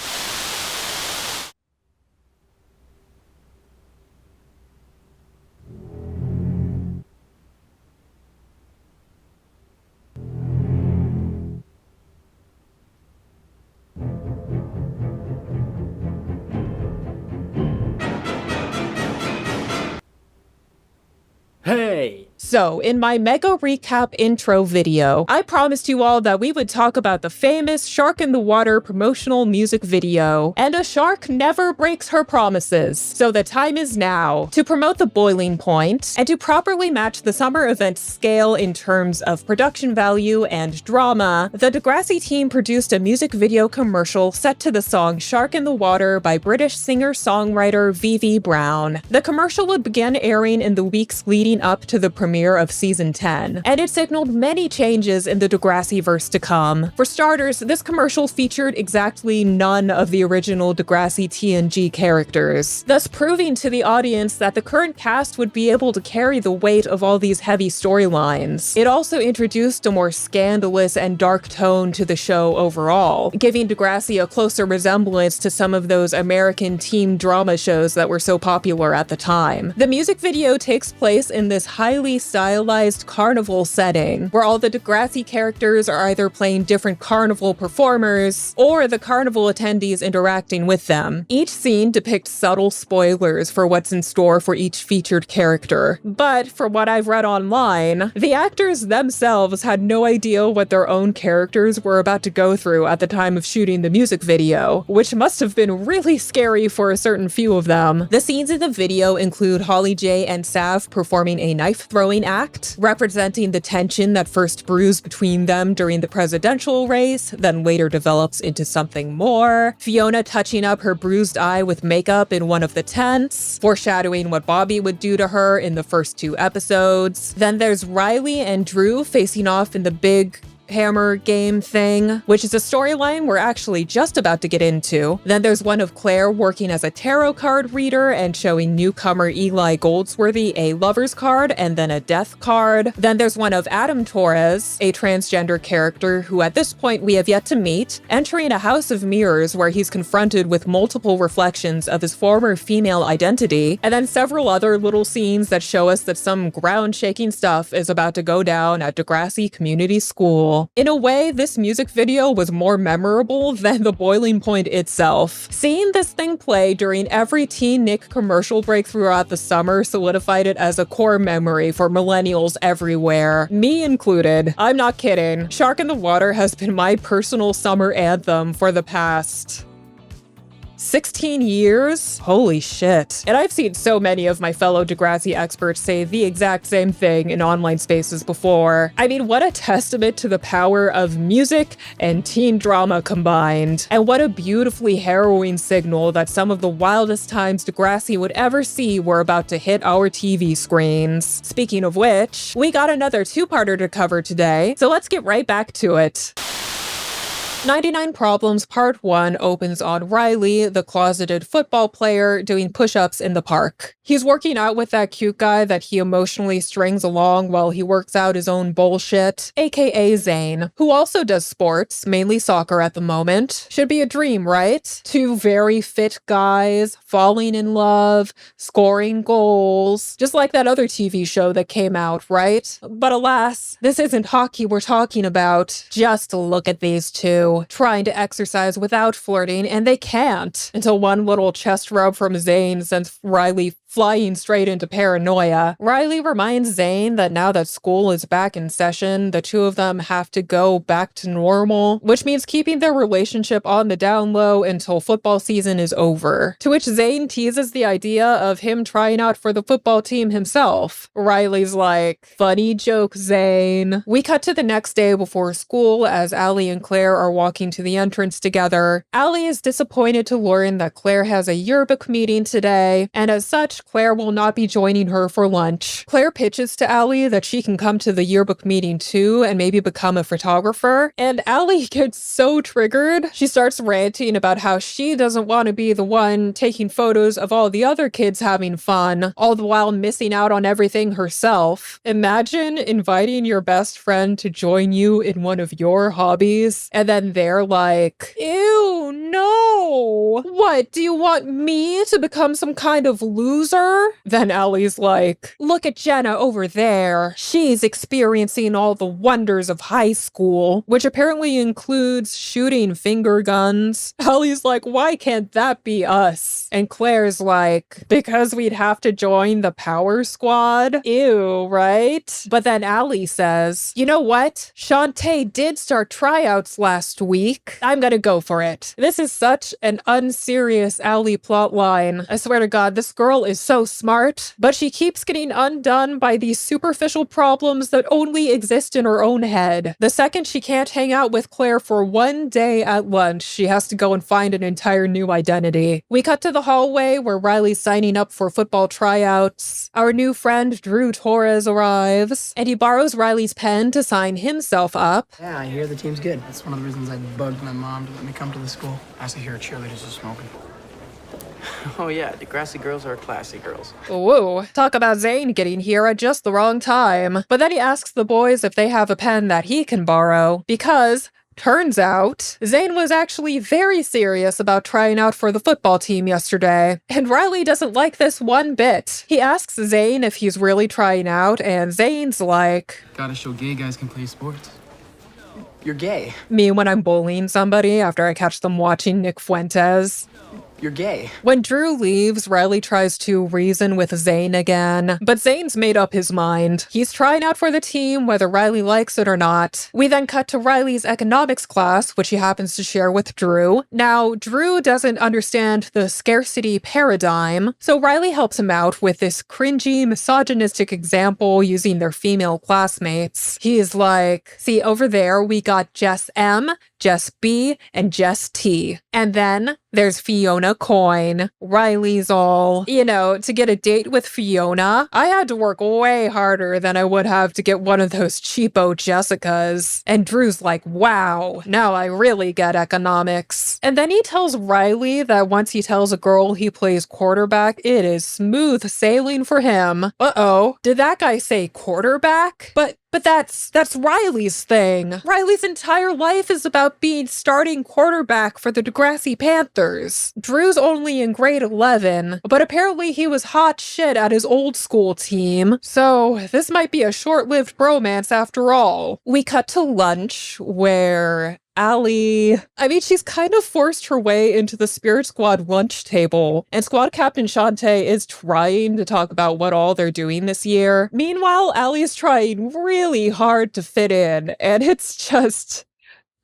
Hey! So, in my mega recap intro video, I promised you all that we would talk about the famous Shark in the Water promotional music video, and a shark never breaks her promises. So the time is now to promote The Boiling Point, and to properly match the summer event's scale in terms of production value and drama, the Degrassi team produced a music video commercial set to the song Shark in the Water by British singer-songwriter Vivi Brown. The commercial would begin airing in the weeks leading up to the premiere of season 10, and it signaled many changes in the Degrassi-verse to come. For starters, this commercial featured exactly none of the original Degrassi TNG characters, thus proving to the audience that the current cast would be able to carry the weight of all these heavy storylines. It also introduced a more scandalous and dark tone to the show overall, giving Degrassi a closer resemblance to some of those American teen drama shows that were so popular at the time. The music video takes place in this highly stylized carnival setting, where all the Degrassi characters are either playing different carnival performers, or the carnival attendees interacting with them. Each scene depicts subtle spoilers for what's in store for each featured character. But from what I've read online, the actors themselves had no idea what their own characters were about to go through at the time of shooting the music video, which must have been really scary for a certain few of them. The scenes in the video include Holly J and Sav performing a knife-throwing act, representing the tension that first brews between them during the presidential race, then later develops into something more. Fiona touching up her bruised eye with makeup in one of the tents, foreshadowing what Bobby would do to her in the first 2 episodes. Then there's Riley and Drew facing off in the big hammer game thing, which is a storyline we're actually just about to get into. Then there's one of Claire working as a tarot card reader and showing newcomer Eli Goldsworthy a lover's card and then a death card. Then there's one of Adam Torres, a transgender character who at this point we have yet to meet, entering a house of mirrors where he's confronted with multiple reflections of his former female identity, and then several other little scenes that show us that some ground-shaking stuff is about to go down at Degrassi Community School. In a way, this music video was more memorable than the boiling point itself. Seeing this thing play during every Teen Nick commercial break throughout the summer solidified it as a core memory for millennials everywhere, me included. I'm not kidding. Shark in the Water has been my personal summer anthem for the past 16 years? Holy shit. And I've seen so many of my fellow Degrassi experts say the exact same thing in online spaces before. I mean, what a testament to the power of music and teen drama combined. And what a beautifully harrowing signal that some of the wildest times Degrassi would ever see were about to hit our TV screens. Speaking of which, we got another two-parter to cover today, so let's get right back to it. 99 Problems Part 1 opens on Riley, the closeted football player, doing push-ups in the park. He's working out with that cute guy that he emotionally strings along while he works out his own bullshit, aka Zane, who also does sports, mainly soccer at the moment. Should be a dream, right? Two very fit guys, falling in love, scoring goals, just like that other TV show that came out, right? But alas, this isn't hockey we're talking about. Just look at these two, trying to exercise without flirting, and they can't, until one little chest rub from Zane sends Riley flying straight into paranoia. Riley reminds Zane that now that school is back in session, the two of them have to go back to normal, which means keeping their relationship on the down low until football season is over. To which Zane teases the idea of him trying out for the football team himself. Riley's like, funny joke, Zane. We cut to the next day before school as Allie and Claire are walking to the entrance together. Allie is disappointed to learn that Claire has a yearbook meeting today, and as such, Claire will not be joining her for lunch. Claire pitches to Allie that she can come to the yearbook meeting too and maybe become a photographer, and Allie gets so triggered. She starts ranting about how she doesn't want to be the one taking photos of all the other kids having fun, all the while missing out on everything herself. Imagine inviting your best friend to join you in one of your hobbies, and then they're like, ew, no. What, do you want me to become some kind of loser? Then Allie's like, look at Jenna over there. She's experiencing all the wonders of high school, which apparently includes shooting finger guns. Allie's like, why can't that be us? And Claire's like, because we'd have to join the power squad? Ew, right? But then Allie says, you know what? Shantae did start tryouts last week. I'm gonna go for it. This is such an unserious Allie plotline. I swear to God, this girl is so smart, but she keeps getting undone by these superficial problems that only exist in her own head. The second she can't hang out with Claire for one day at lunch, she has to go and find an entire new identity. We cut to the hallway where Riley's signing up for football tryouts. Our new friend Drew Torres arrives, and he borrows Riley's pen to sign himself up. Yeah, I hear the team's good. That's one of the reasons I bugged my mom to let me come to the school. I used to hear cheerleaders are smoking. Oh yeah, Degrassi girls are classy girls. Whoa, talk about Zane getting here at just the wrong time. But then he asks the boys if they have a pen that he can borrow, because turns out, Zane was actually very serious about trying out for the football team yesterday, and Riley doesn't like this one bit. He asks Zane if he's really trying out, and Zane's like, gotta show gay guys can play sports. You're gay. Me when I'm bullying somebody after I catch them watching Nick Fuentes. You're gay. When Drew leaves, Riley tries to reason with Zane again, but Zane's made up his mind. He's trying out for the team whether Riley likes it or not. We then cut to Riley's economics class, which he happens to share with Drew. Now, Drew doesn't understand the scarcity paradigm, so Riley helps him out with this cringy, misogynistic example using their female classmates. He's like, see, over there we got Jess M, Jess B, and Jess T. And then there's Fiona Fiona Coyne. Riley's all, to get a date with Fiona, I had to work way harder than I would have to get one of those cheapo Jessicas. And Drew's like, wow, now I really get economics. And then he tells Riley that once he tells a girl he plays quarterback, it is smooth sailing for him. Uh-oh, did that guy say quarterback? But that's Riley's thing. Riley's entire life is about being starting quarterback for the Degrassi Panthers. Drew's only in grade 11, but apparently he was hot shit at his old school team. So this might be a short-lived bromance after all. We cut to lunch where Allie, she's kind of forced her way into the Spirit Squad lunch table, and Squad Captain Shantae is trying to talk about what all they're doing this year. Meanwhile, Allie's trying really hard to fit in, and it's just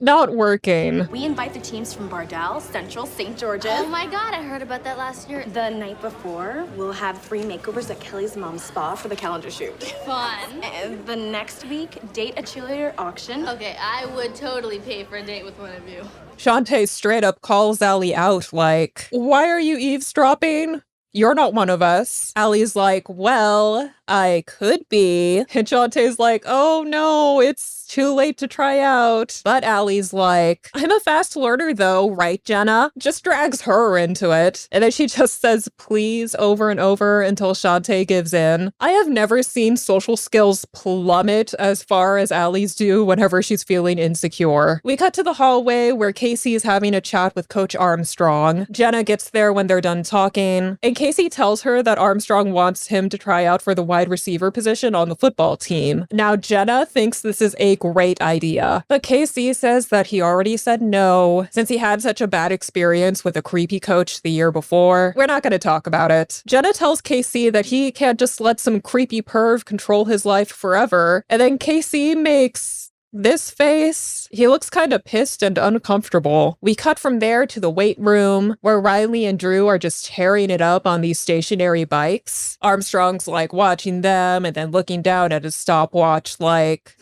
not working. We invite the teams from Bardell, Central, St. George's. Oh my god, I heard about that last year. The night before, we'll have free makeovers at Kelly's mom's spa for the calendar shoot. Fun. And the next week, date a cheerleader auction. Okay, I would totally pay for a date with one of you. Shantae straight up calls Allie out like, why are you eavesdropping? You're not one of us. Allie's like, well, I could be. And Shantae's like, oh no, it's too late to try out. But Allie's like, I'm a fast learner though, right, Jenna? Just drags her into it. And then she just says please over and over until Shantae gives in. I have never seen social skills plummet as far as Allie's do whenever she's feeling insecure. We cut to the hallway where Casey is having a chat with Coach Armstrong. Jenna gets there when they're done talking, and Casey tells her that Armstrong wants him to try out for the wide receiver position on the football team. Now, Jenna thinks this is a great idea, but Casey says that he already said no since he had such a bad experience with a creepy coach the year before. We're not going to talk about it. Jenna tells Casey that he can't just let some creepy perv control his life forever, and then Casey makes this face. He looks kind of pissed and uncomfortable. We cut from there to the weight room where Riley and Drew are just tearing it up on these stationary bikes. Armstrong's like watching them and then looking down at his stopwatch like,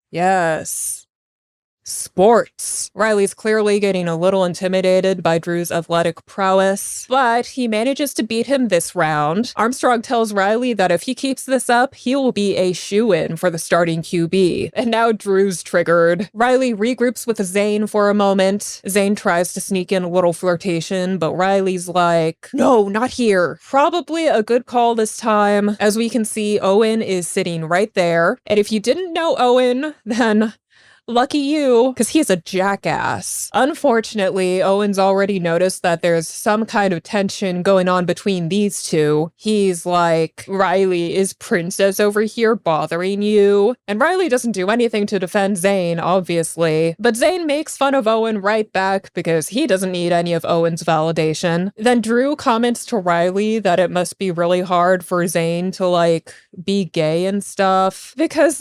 yes. Sports. Riley's clearly getting a little intimidated by Drew's athletic prowess, but he manages to beat him this round. Armstrong tells Riley that if he keeps this up, he will be a shoo-in for the starting QB. And now Drew's triggered. Riley regroups with Zane for a moment. Zane tries to sneak in a little flirtation, but Riley's like, no, not here. Probably a good call this time. As we can see, Owen is sitting right there. And if you didn't know Owen, then lucky you, because he's a jackass. Unfortunately, Owen's already noticed that there's some kind of tension going on between these two. He's like, Riley, is Princess over here bothering you? And Riley doesn't do anything to defend Zane, obviously. But Zane makes fun of Owen right back because he doesn't need any of Owen's validation. Then Drew comments to Riley that it must be really hard for Zane to, be gay and stuff. Because,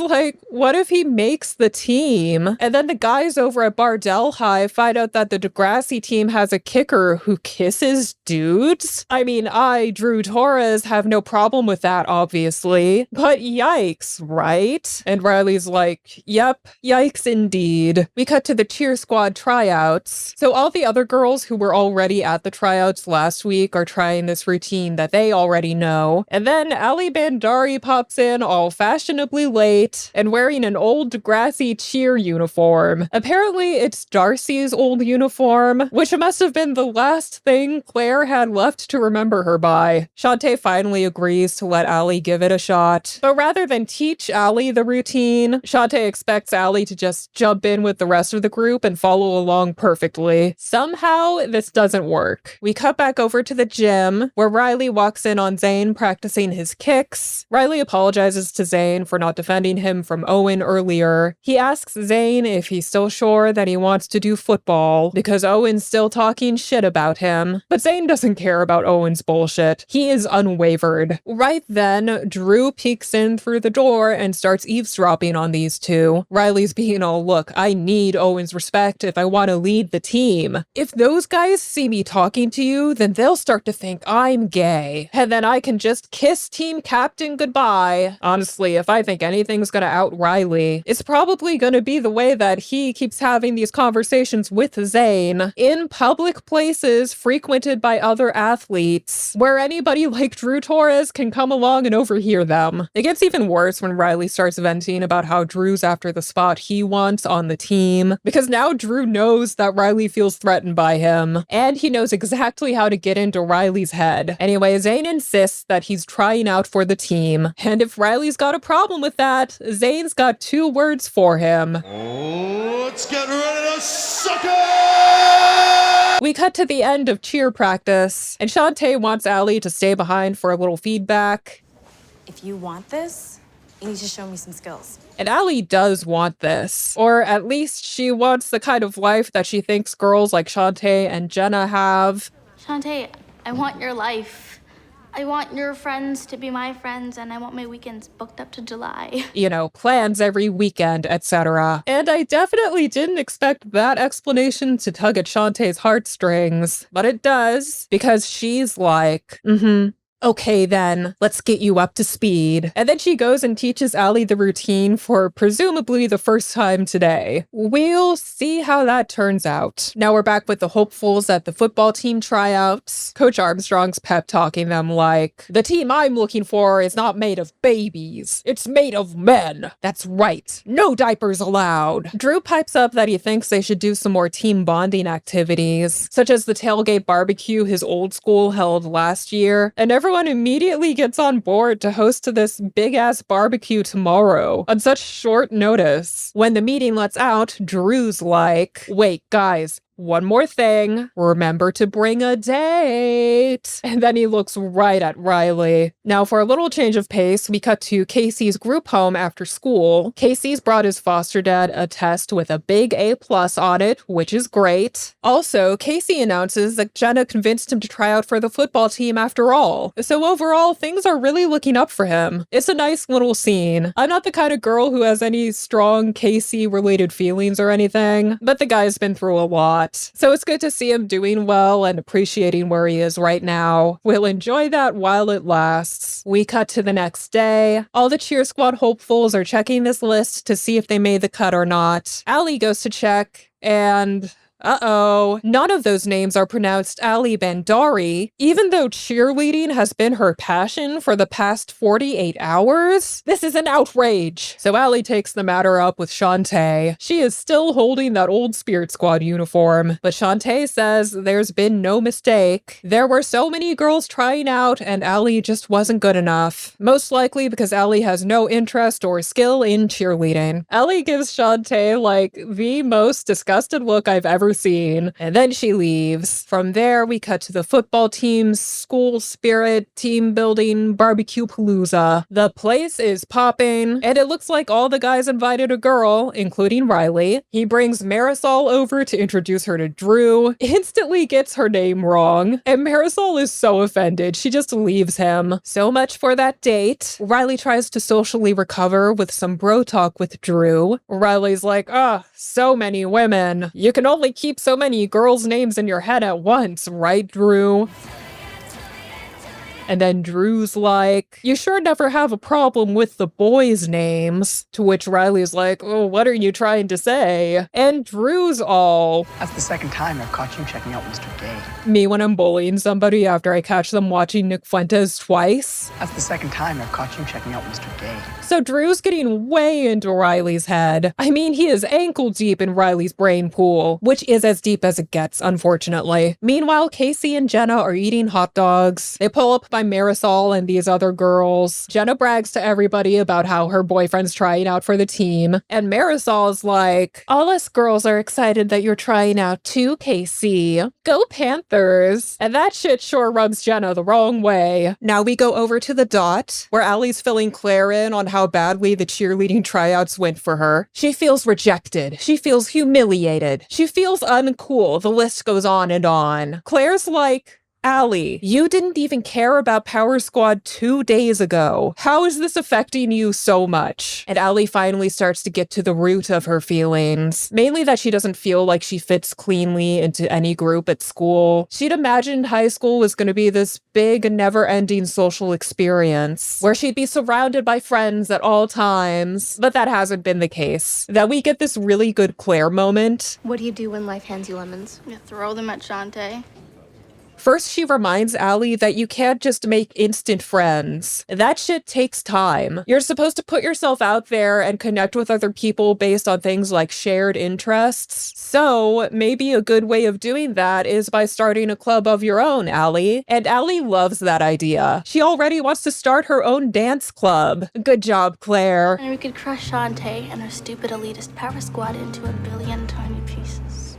what if he makes the team? And then the guys over at Bardell High find out that the Degrassi team has a kicker who kisses dudes. I, Drew Torres, have no problem with that, obviously. But yikes, right? And Riley's like, yep, yikes indeed. We cut to the cheer squad tryouts. So all the other girls who were already at the tryouts last week are trying this routine that they already know. And then Ali Bandari pops in all fashionably late and wearing an old Degrassi cheer uniform. Apparently, it's Darcy's old uniform, which must have been the last thing Claire had left to remember her by. Shantae finally agrees to let Allie give it a shot, but rather than teach Allie the routine, Shantae expects Allie to just jump in with the rest of the group and follow along perfectly. Somehow, this doesn't work. We cut back over to the gym, where Riley walks in on Zane practicing his kicks. Riley apologizes to Zane for not defending him from Owen earlier. He asks Zane if he's still sure that he wants to do football because Owen's still talking shit about him. But Zane doesn't care about Owen's bullshit. He is unwavered. Right then, Drew peeks in through the door and starts eavesdropping on these two. Riley's being all, look, I need Owen's respect if I want to lead the team. If those guys see me talking to you, then they'll start to think I'm gay. And then I can just kiss team captain goodbye. Honestly, if I think anything's gonna out Riley, it's probably gonna be the way that he keeps having these conversations with Zayn in public places frequented by other athletes, where anybody like Drew Torres can come along and overhear them. It gets even worse when Riley starts venting about how Drew's after the spot he wants on the team, because now Drew knows that Riley feels threatened by him, and he knows exactly how to get into Riley's head. Anyway, Zayn insists that he's trying out for the team, and if Riley's got a problem with that, Zayn's got 2 words for him. Let's get ready to suck it! We cut to the end of cheer practice, and Shantae wants Allie to stay behind for a little feedback. If you want this, you need to show me some skills. And Allie does want this, or at least she wants the kind of life that she thinks girls like Shantae and Jenna have. Shantae, I want your life. I want your friends to be my friends, and I want my weekends booked up to July. You know, plans every weekend, etc. And I definitely didn't expect that explanation to tug at Shantae's heartstrings, but it does, because she's like, okay then, let's get you up to speed. And then she goes and teaches Allie the routine for presumably the first time today. We'll see how that turns out. Now we're back with the hopefuls at the football team tryouts. Coach Armstrong's pep talking them like, the team I'm looking for is not made of babies. It's made of men. That's right. No diapers allowed. Drew pipes up that he thinks they should do some more team bonding activities, such as the tailgate barbecue his old school held last year, and everyone immediately gets on board to host this big-ass barbecue tomorrow on such short notice. When the meeting lets out, Drew's like, wait, guys, one more thing. Remember to bring a date. And then he looks right at Riley. Now, for a little change of pace, we cut to Casey's group home after school. Casey's brought his foster dad a test with a big A+ on it, which is great. Also, Casey announces that Jenna convinced him to try out for the football team after all. So overall, things are really looking up for him. It's a nice little scene. I'm not the kind of girl who has any strong Casey-related feelings or anything, but the guy's been through a lot. So it's good to see him doing well and appreciating where he is right now. We'll enjoy that while it lasts. We cut to the next day. All the cheer squad hopefuls are checking this list to see if they made the cut or not. Allie goes to check, and uh-oh, none of those names are pronounced Ali Bandari, even though cheerleading has been her passion for the past 48 hours. This is an outrage. So Ali takes the matter up with Shantae. She is still holding that old Spirit Squad uniform, but Shantae says there's been no mistake. There were so many girls trying out, and Ali just wasn't good enough. Most likely because Ali has no interest or skill in cheerleading. Ali gives Shantae, like, the most disgusted look I've ever seen, and then she leaves. From there, we cut to the football team's school spirit, team building, barbecue palooza. The place is popping, and it looks like all the guys invited a girl, including Riley. He brings Marisol over to introduce her to Drew, instantly gets her name wrong, and Marisol is so offended, she just leaves him. So much for that date. Riley tries to socially recover with some bro talk with Drew. Riley's like, so many women. You can only keep so many girls' names in your head at once, right, Drew? And then Drew's like, you sure never have a problem with the boys' names? To which Riley's like, oh, what are you trying to say? And Drew's all, that's the second time I've caught you checking out Mr. Gay. Me when I'm bullying somebody after I catch them watching Nick Fuentes twice? That's the second time I've caught you checking out Mr. Gay. So Drew's getting way into Riley's head. I mean, he is ankle deep in Riley's brain pool, which is as deep as it gets, unfortunately. Meanwhile, Casey and Jenna are eating hot dogs. They pull up by Marisol and these other girls. Jenna brags to everybody about how her boyfriend's trying out for the team. And Marisol's like, all us girls are excited that you're trying out too, Casey. Go Panthers. And that shit sure rubs Jenna the wrong way. Now we go over to the dot, where Allie's filling Claire in on how badly the cheerleading tryouts went for her. She feels rejected. She feels humiliated. She feels uncool. The list goes on and on. Claire's like, Allie, you didn't even care about Power Squad 2 days ago. How is this affecting you so much? And Allie finally starts to get to the root of her feelings. Mainly that she doesn't feel like she fits cleanly into any group at school. She'd imagined high school was going to be this big, never-ending social experience where she'd be surrounded by friends at all times, but that hasn't been the case. Then we get this really good Claire moment. What do you do when life hands you lemons? You throw them at Shantae. First, she reminds Allie that you can't just make instant friends. That shit takes time. You're supposed to put yourself out there and connect with other people based on things like shared interests. So, maybe a good way of doing that is by starting a club of your own, Allie. And Allie loves that idea. She already wants to start her own dance club. Good job, Claire. And we could crush Shantae and her stupid elitist power squad into a billion tiny pieces.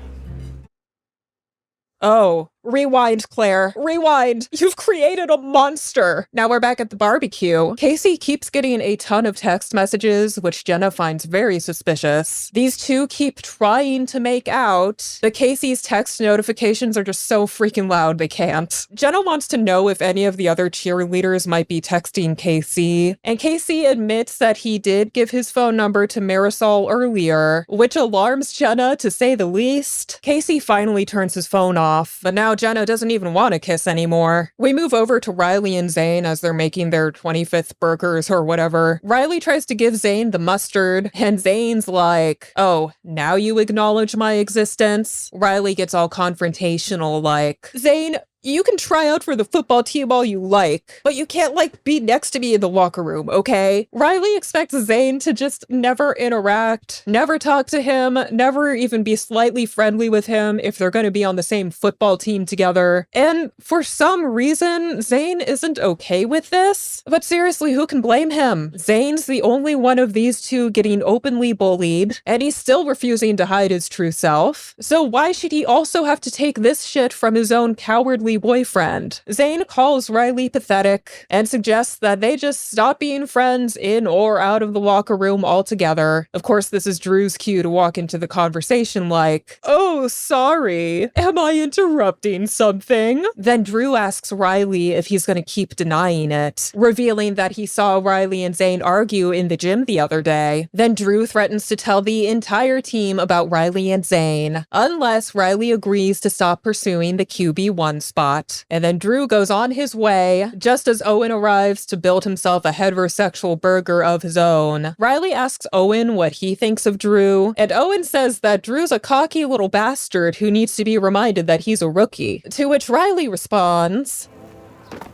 Oh, rewind, Claire. Rewind. You've created a monster. Now we're back at the barbecue. Casey keeps getting a ton of text messages, which Jenna finds very suspicious. These two keep trying to make out, but Casey's text notifications are just so freaking loud they can't. Jenna wants to know if any of the other cheerleaders might be texting Casey, and Casey admits that he did give his phone number to Marisol earlier, which alarms Jenna to say the least. Casey finally turns his phone off, but now Jenna doesn't even want to kiss anymore. We move over to Riley and Zane as they're making their 25th burgers or whatever. Riley tries to give Zane the mustard, and Zane's like, oh, now you acknowledge my existence? Riley gets all confrontational like, Zane, you can try out for the football team all you like, but you can't, be next to me in the locker room, okay? Riley expects Zane to just never interact, never talk to him, never even be slightly friendly with him if they're going to be on the same football team together. And for some reason, Zane isn't okay with this. But seriously, who can blame him? Zane's the only one of these two getting openly bullied, and he's still refusing to hide his true self. So why should he also have to take this shit from his own cowardly boyfriend? Zane calls Riley pathetic and suggests that they just stop being friends in or out of the locker room altogether. Of course, this is Drew's cue to walk into the conversation like, oh, sorry, am I interrupting something? Then Drew asks Riley if he's gonna keep denying it, revealing that he saw Riley and Zane argue in the gym the other day. Then Drew threatens to tell the entire team about Riley and Zane, unless Riley agrees to stop pursuing the QB1 spot. And then Drew goes on his way, just as Owen arrives to build himself a heterosexual burger of his own. Riley asks Owen what he thinks of Drew, and Owen says that Drew's a cocky little bastard who needs to be reminded that he's a rookie. To which Riley responds,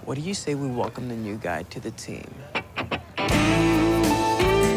What do you say we welcome the new guy to the team?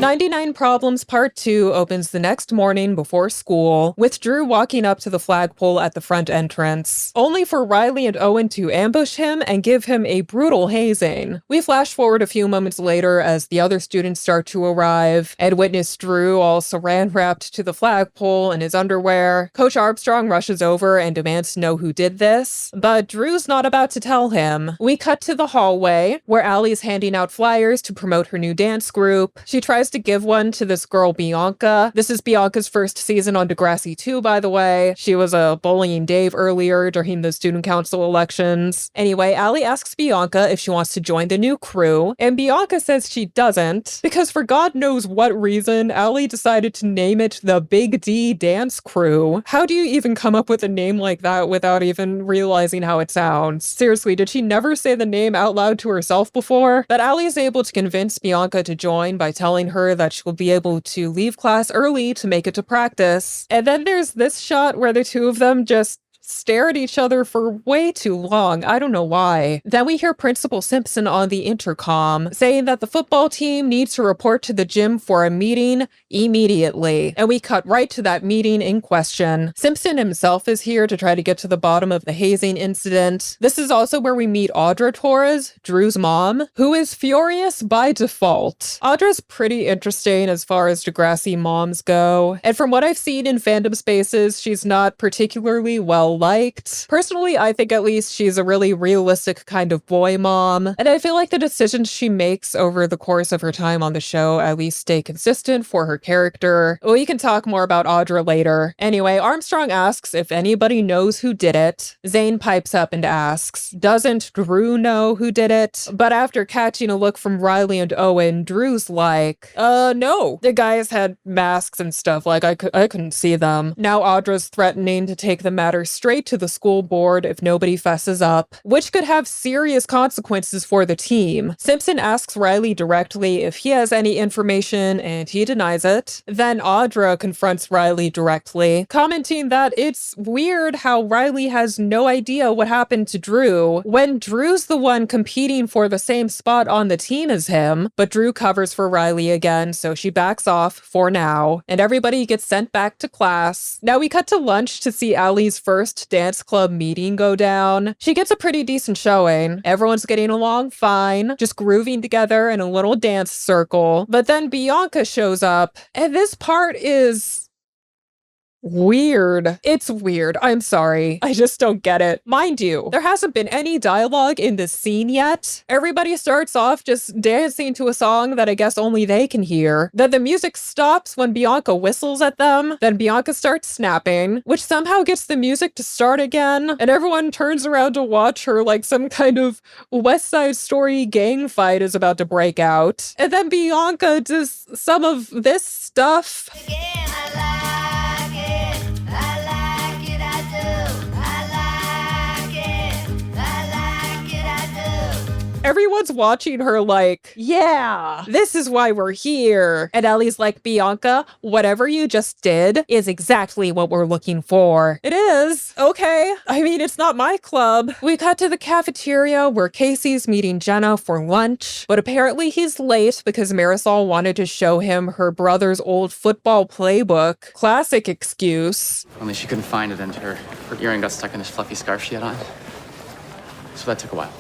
99 Problems Part 2 opens the next morning before school, with Drew walking up to the flagpole at the front entrance, only for Riley and Owen to ambush him and give him a brutal hazing. We flash forward a few moments later as the other students start to arrive and witness Drew all saran-wrapped to the flagpole in his underwear. Coach Armstrong rushes over and demands to know who did this, but Drew's not about to tell him. We cut to the hallway, where Allie's handing out flyers to promote her new dance group. She tries to give one to this girl, Bianca. This is Bianca's first season on Degrassi 2, by the way. She was bullying Dave earlier during the student council elections. Anyway, Allie asks Bianca if she wants to join the new crew, and Bianca says she doesn't, because for God knows what reason, Allie decided to name it the Big D Dance Crew. How do you even come up with a name like that without even realizing how it sounds? Seriously, did she never say the name out loud to herself before? But Allie is able to convince Bianca to join by telling her that she'll be able to leave class early to make it to practice. And then there's this shot where the two of them just stare at each other for way too long. I don't know why. Then we hear Principal Simpson on the intercom saying that the football team needs to report to the gym for a meeting immediately. And we cut right to that meeting in question. Simpson himself is here to try to get to the bottom of the hazing incident. This is also where we meet Audra Torres, Drew's mom, who is furious by default. Audra's pretty interesting as far as Degrassi moms go. And from what I've seen in fandom spaces, she's not particularly well well liked. Personally, I think at least she's a really realistic kind of boy mom, and I feel like the decisions she makes over the course of her time on the show at least stay consistent for her character. We can talk more about Audra later. Anyway, Armstrong asks if anybody knows who did it. Zane pipes up and asks, doesn't Drew know who did it? But after catching a look from Riley and Owen, Drew's like, no. The guys had masks and stuff, like I couldn't see them. Now Audra's threatening to take the matter straight to the school board if nobody fesses up, which could have serious consequences for the team. Simpson asks Riley directly if he has any information, and he denies it. Then Audra confronts Riley directly, commenting that it's weird how Riley has no idea what happened to Drew when Drew's the one competing for the same spot on the team as him. But Drew covers for Riley again, so she backs off for now, and everybody gets sent back to class. Now we cut to lunch to see Allie's first dance club meeting go down. She gets a pretty decent showing. Everyone's getting along fine, just grooving together in a little dance circle. But then Bianca shows up, and this part is weird. It's weird. I'm sorry. I just don't get it. Mind you, there hasn't been any dialogue in this scene yet. Everybody starts off just dancing to a song that I guess only they can hear. Then the music stops when Bianca whistles at them. Then Bianca starts snapping, which somehow gets the music to start again. And everyone turns around to watch her like some kind of West Side Story gang fight is about to break out. And then Bianca does some of this stuff. Everyone's watching her like, yeah, this is why we're here. And Ellie's like, Bianca, whatever you just did is exactly what we're looking for. It is. Okay. I mean, it's not my club. We cut to the cafeteria where Casey's meeting Jenna for lunch, but apparently he's late because Marisol wanted to show him her brother's old football playbook. Classic excuse. Only she couldn't find it, and her earring got stuck in this fluffy scarf she had on. So that took a while.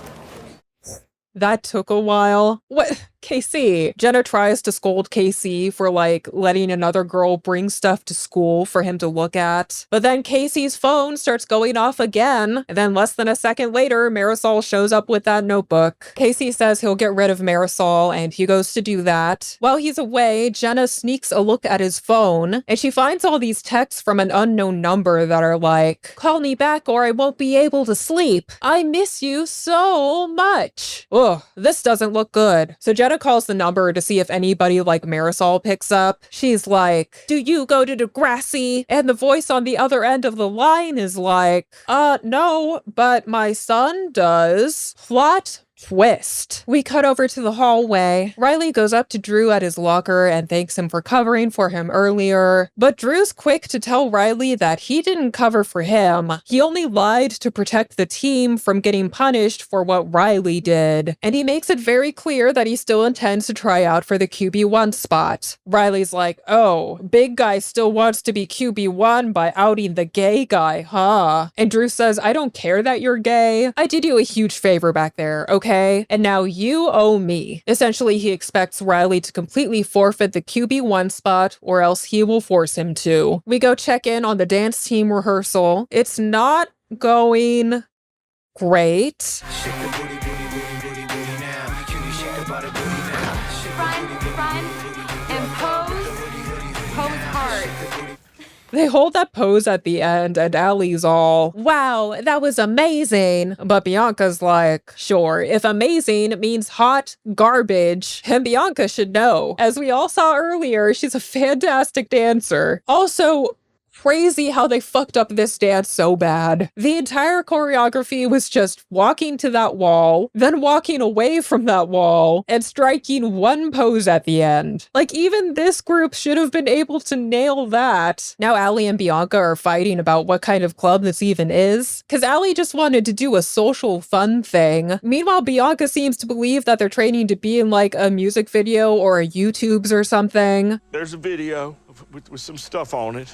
That took a while. What? Casey. Jenna tries to scold Casey for like letting another girl bring stuff to school for him to look at. But then Casey's phone starts going off again. And then less than a second later, Marisol shows up with that notebook. Casey says he'll get rid of Marisol, and he goes to do that. While he's away, Jenna sneaks a look at his phone, and she finds all these texts from an unknown number that are like, call me back or I won't be able to sleep. I miss you so much. Ugh, this doesn't look good. So Jenna calls the number to see if anybody like Marisol picks up. She's like, do you go to Degrassi? And the voice on the other end of the line is like, no, but my son does. Plot twist. We cut over to the hallway. Riley goes up to Drew at his locker and thanks him for covering for him earlier. But Drew's quick to tell Riley that he didn't cover for him. He only lied to protect the team from getting punished for what Riley did. And he makes it very clear that he still intends to try out for the QB1 spot. Riley's like, oh, big guy still wants to be QB1 by outing the gay guy, huh? And Drew says, I don't care that you're gay. I did you a huge favor back there, okay? And now you owe me. Essentially, he expects Riley to completely forfeit the QB1 spot or else he will force him to. We go check in on the dance team rehearsal. It's not going great. They hold that pose at the end, and Allie's all, wow, that was amazing. But Bianca's like, sure, if amazing means hot garbage, and Bianca should know. As we all saw earlier, she's a fantastic dancer. Also, crazy how they fucked up this dance so bad. The entire choreography was just walking to that wall, then walking away from that wall, and striking one pose at the end. Like, even this group should have been able to nail that. Now Allie and Bianca are fighting about what kind of club this even is, because Allie just wanted to do a social fun thing. Meanwhile, Bianca seems to believe that they're training to be in like a music video or a YouTubes or something. There's a video with some stuff on it.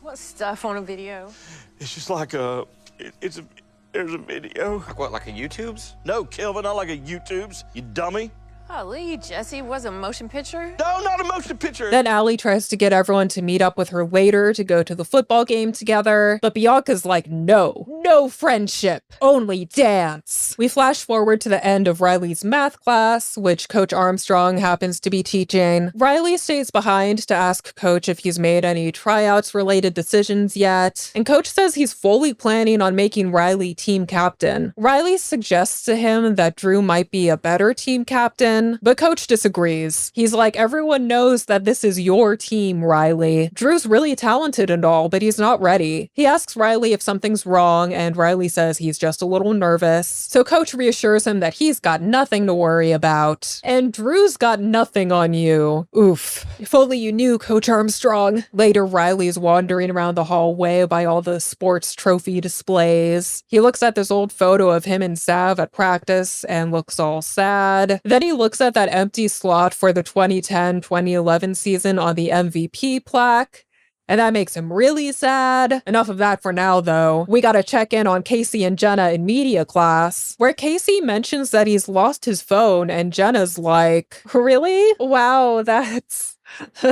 What stuff on a video? It's just like there's a video. Like what, like a YouTube's? No, Kelvin, not like a YouTube's, you dummy. Golly, Jesse was a motion picture? No, not a motion picture. Then Allie tries to get everyone to meet up with her later to go to the football game together, but Bianca's like, no friendship, only dance. We flash forward to the end of Riley's math class, which Coach Armstrong happens to be teaching. Riley stays behind to ask Coach if he's made any tryouts related decisions yet, and Coach says he's fully planning on making Riley team captain. Riley suggests to him that Drew might be a better team captain, but Coach disagrees. He's like, everyone knows that this is your team, Riley. Drew's really talented and all, but he's not ready. He asks Riley if something's wrong, and Riley says he's just a little nervous. So Coach reassures him that he's got nothing to worry about. And Drew's got nothing on you. Oof. If only you knew, Coach Armstrong. Later, Riley's wandering around the hallway by all the sports trophy displays. He looks at this old photo of him and Sav at practice and looks all sad. Then he looks at that empty slot for the 2010-2011 season on the MVP plaque, and that makes him really sad. Enough of that for now, though. We gotta check in on Casey and Jenna in media class, where Casey mentions that he's lost his phone, and Jenna's like, really? Wow, that's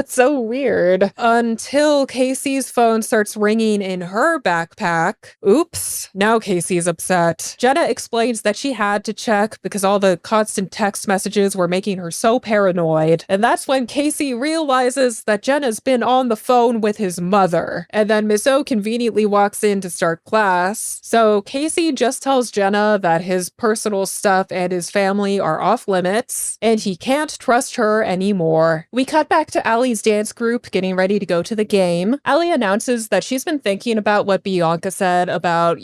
so weird. Until Casey's phone starts ringing in her backpack. Oops. Now Casey's upset. Jenna explains that she had to check because all the constant text messages were making her so paranoid. And that's when Casey realizes that Jenna's been on the phone with his mother. And then Miss O conveniently walks in to start class. So Casey just tells Jenna that his personal stuff and his family are off limits, and he can't trust her anymore. We cut back to Allie's dance group getting ready to go to the game. Allie announces that she's been thinking about what Bianca said about,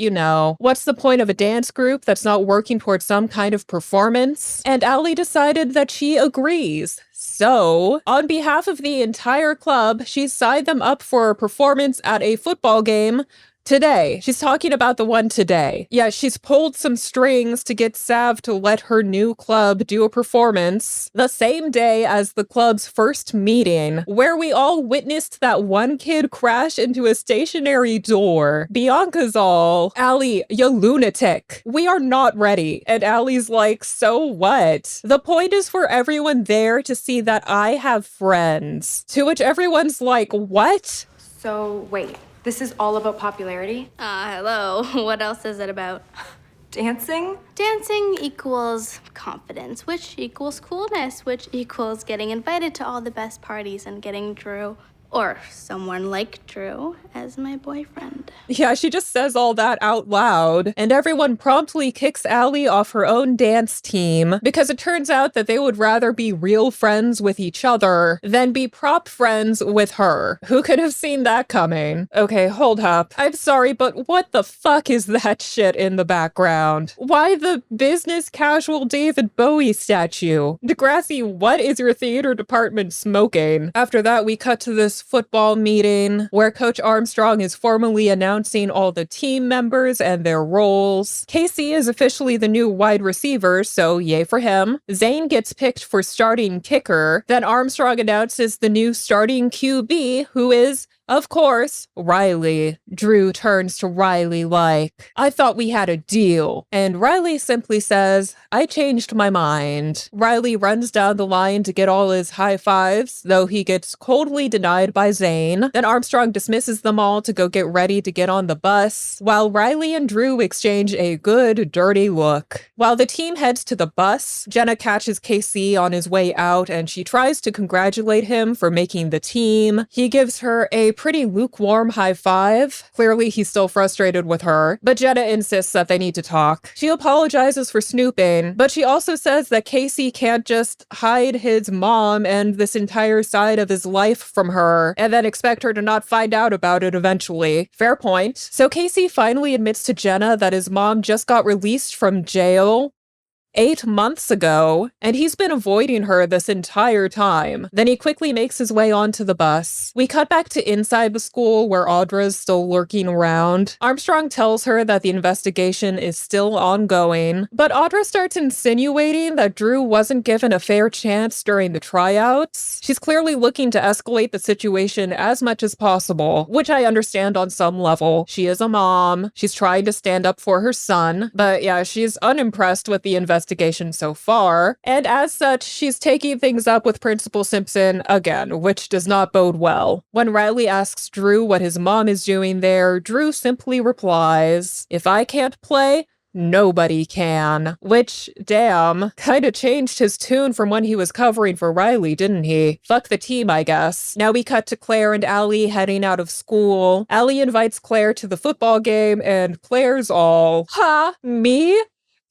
what's the point of a dance group that's not working towards some kind of performance? And Allie decided that she agrees. So, on behalf of the entire club, she signed them up for a performance at a football game today. She's talking about the one today. Yeah, she's pulled some strings to get Sav to let her new club do a performance the same day as the club's first meeting, where we all witnessed that one kid crash into a stationary door. Bianca's all, Allie, you lunatic. We are not ready. And Allie's like, so what? The point is for everyone there to see that I have friends. To which everyone's like, what? So, wait. This is all about popularity? Hello. What else is it about? Dancing? Dancing equals confidence, which equals coolness, which equals getting invited to all the best parties and getting Drew, or someone like Drew, as my boyfriend. Yeah, she just says all that out loud, and everyone promptly kicks Allie off her own dance team because it turns out that they would rather be real friends with each other than be prop friends with her. Who could have seen that coming? Okay, hold up. I'm sorry, but what the fuck is that shit in the background? Why the business casual David Bowie statue? Degrassi, what is your theater department smoking? After that, we cut to this football meeting where Coach Armstrong is formally announcing all the team members and their roles. Casey is officially the new wide receiver, so yay for him. Zane gets picked for starting kicker. Then Armstrong announces the new starting QB, who is, of course, Riley. Drew turns to Riley like, I thought we had a deal. And Riley simply says, I changed my mind. Riley runs down the line to get all his high fives, though he gets coldly denied by Zane. Then Armstrong dismisses them all to go get ready to get on the bus, while Riley and Drew exchange a good, dirty look. While the team heads to the bus, Jenna catches Casey on his way out, and she tries to congratulate him for making the team. He gives her a pretty lukewarm high five. Clearly, he's still frustrated with her, but Jenna insists that they need to talk. She apologizes for snooping, but she also says that Casey can't just hide his mom and this entire side of his life from her and then expect her to not find out about it eventually. Fair point. So Casey finally admits to Jenna that his mom just got released from jail 8 months ago, and he's been avoiding her this entire time. Then he quickly makes his way onto the bus. We cut back to inside the school where Audra's still lurking around. Armstrong tells her that the investigation is still ongoing, but Audra starts insinuating that Drew wasn't given a fair chance during the tryouts. She's clearly looking to escalate the situation as much as possible, which I understand on some level. She is a mom. She's trying to stand up for her son, but yeah, she's unimpressed with the investigation investigation so far, and as such, she's taking things up with Principal Simpson again, which does not bode well. When Riley asks Drew what his mom is doing there, Drew simply replies, "If I can't play, nobody can." Which, damn, kinda changed his tune from when he was covering for Riley, didn't he? Fuck the team, I guess. Now we cut to Claire and Allie heading out of school. Allie invites Claire to the football game, and Claire's all, "Huh? Me?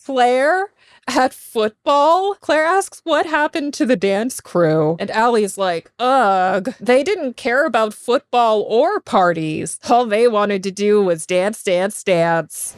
Claire? At football?" Claire asks what happened to the dance crew, and Allie's like, ugh, they didn't care about football or parties. All they wanted to do was dance, dance, dance.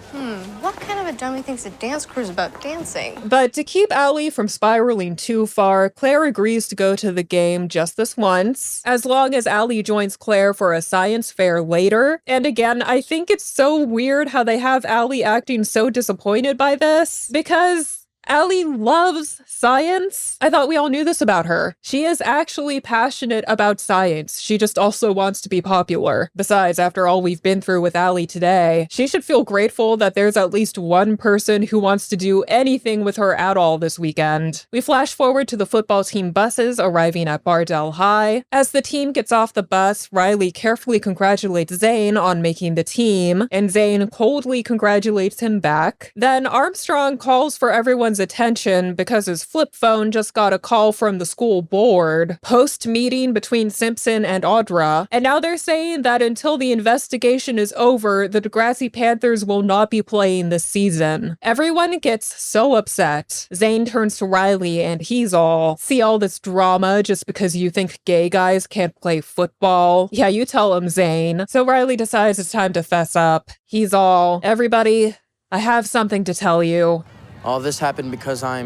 What kind of a dummy thinks a dance crew's about dancing? But to keep Allie from spiraling too far, Claire agrees to go to the game just this once, as long as Allie joins Claire for a science fair later. And again, I think it's so weird how they have Allie acting so disappointed by this, because Allie loves science. I thought we all knew this about her. She is actually passionate about science. She just also wants to be popular. Besides, after all we've been through with Allie today, she should feel grateful that there's at least one person who wants to do anything with her at all this weekend. We flash forward to the football team buses arriving at Bardell High. As the team gets off the bus, Riley carefully congratulates Zane on making the team, and Zane coldly congratulates him back. Then Armstrong calls for everyone's attention because his flip phone just got a call from the school board post-meeting between Simpson and Audra, and now they're saying that until the investigation is over, the Degrassi Panthers will not be playing this season. Everyone gets so upset. Zane turns to Riley and he's all, "See all this drama just because you think gay guys can't play football? Yeah, you tell him, Zane." So Riley decides it's time to fess up. He's all, "Everybody, I have something to tell you. All this happened because I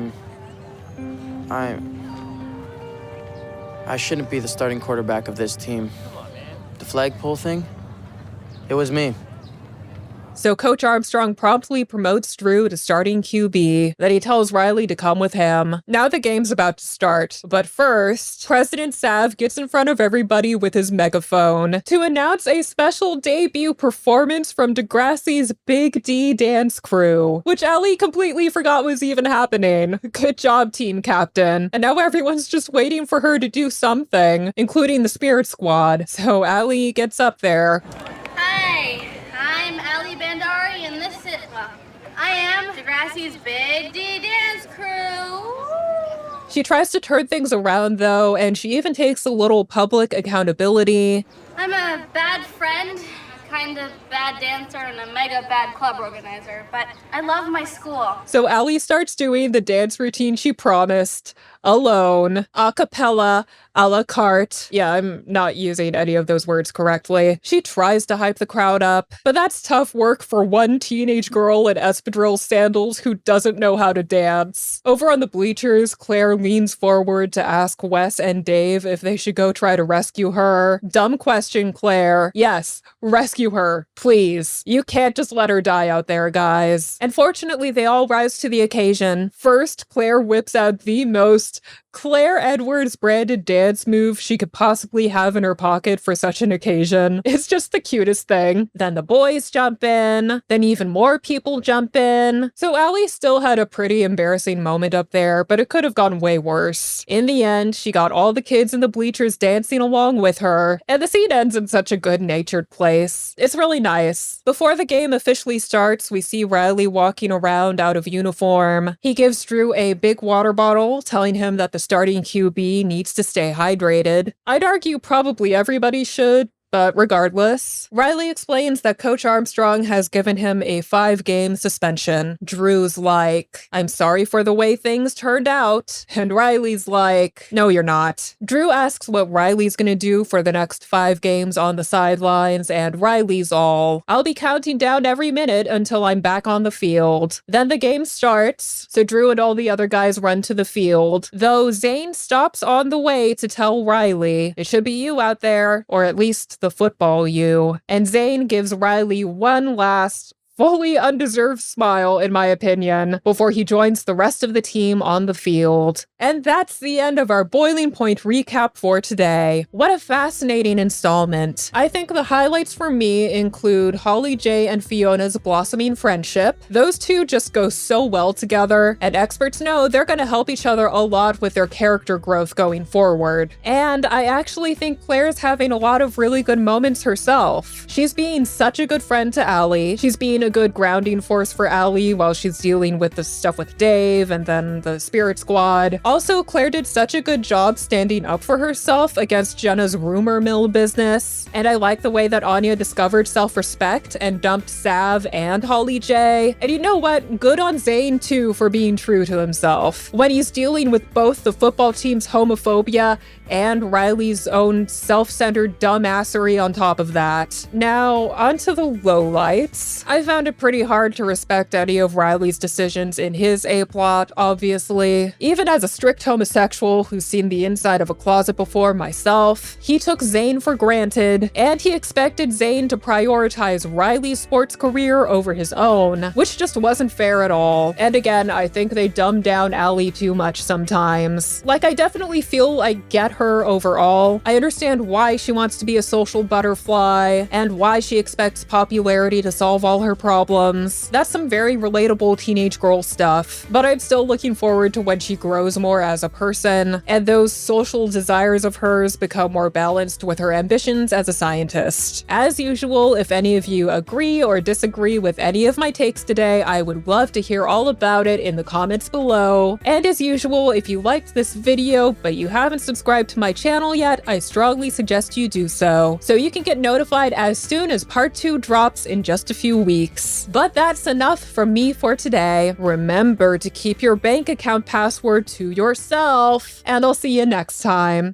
shouldn't be the starting quarterback of this team. The flagpole thing, it was me." So Coach Armstrong promptly promotes Drew to starting QB. Then he tells Riley to come with him. Now the game's about to start. But first, President Sav gets in front of everybody with his megaphone to announce a special debut performance from Degrassi's Big D dance crew, which Allie completely forgot was even happening. Good job, team captain. And now everyone's just waiting for her to do something, including the Spirit Squad. So Allie gets up there. Hi, I'm Allie Bandari, and this is, I am Degrassi's Big D Dance Crew. She tries to turn things around, though, and she even takes a little public accountability. I'm a bad friend, kind of bad dancer, and a mega bad club organizer, but I love my school. So Allie starts doing the dance routine she promised, alone, a cappella, a la carte. Yeah, I'm not using any of those words correctly. She tries to hype the crowd up, but that's tough work for one teenage girl in espadrille sandals who doesn't know how to dance. Over on the bleachers, Claire leans forward to ask Wes and Dave if they should go try to rescue her. Dumb question, Claire. Yes, rescue her, please. You can't just let her die out there, guys. And fortunately, they all rise to the occasion. First, Claire whips out the most Claire Edwards branded dance move she could possibly have in her pocket for such an occasion. It's just the cutest thing. Then the boys jump in, then even more people jump in. So Allie still had a pretty embarrassing moment up there, but it could have gone way worse. In the end, she got all the kids in the bleachers dancing along with her, and the scene ends in such a good-natured place. It's really nice. Before the game officially starts, we see Riley walking around out of uniform. He gives Drew a big water bottle, telling him that the starting QB needs to stay hydrated. I'd argue probably everybody should, but regardless, Riley explains that Coach Armstrong has given him a 5-game suspension. Drew's like, "I'm sorry for the way things turned out." And Riley's like, "No, you're not." Drew asks what Riley's gonna do for the next 5 games on the sidelines, and Riley's all, "I'll be counting down every minute until I'm back on the field." Then the game starts, so Drew and all the other guys run to the field, though Zane stops on the way to tell Riley, "It should be you out there, or at least the football you." And Zane gives Riley one last fully undeserved smile, in my opinion, before he joins the rest of the team on the field. And that's the end of our Boiling Point recap for today. What a fascinating installment. I think the highlights for me include Holly J and Fiona's blossoming friendship. Those two just go so well together, and experts know they're going to help each other a lot with their character growth going forward. And I actually think Claire's having a lot of really good moments herself. She's being such a good friend to Allie. She's being a good grounding force for Allie while she's dealing with the stuff with Dave and then the Spirit Squad. Also, Claire did such a good job standing up for herself against Jenna's rumor mill business. And I like the way that Anya discovered self-respect and dumped Sav and Holly J. And you know what? Good on Zane too for being true to himself. When he's dealing with both the football team's homophobia and Riley's own self-centered dumbassery on top of that. Now, onto the lowlights. I found it pretty hard to respect any of Riley's decisions in his A-plot, obviously. Even as a strict homosexual who's seen the inside of a closet before myself, he took Zane for granted, and he expected Zane to prioritize Riley's sports career over his own, which just wasn't fair at all. And again, I think they dumbed down Allie too much sometimes. Like, I definitely feel I get her overall. I understand why she wants to be a social butterfly and why she expects popularity to solve all her problems. That's some very relatable teenage girl stuff, but I'm still looking forward to when she grows more as a person and those social desires of hers become more balanced with her ambitions as a scientist. As usual, if any of you agree or disagree with any of my takes today, I would love to hear all about it in the comments below. And as usual, if you liked this video but you haven't subscribed to my channel yet, I strongly suggest you do so you can get notified as soon as part 2 drops in just a few weeks. But that's enough from me for today. Remember to keep your bank account password to yourself, and I'll see you next time.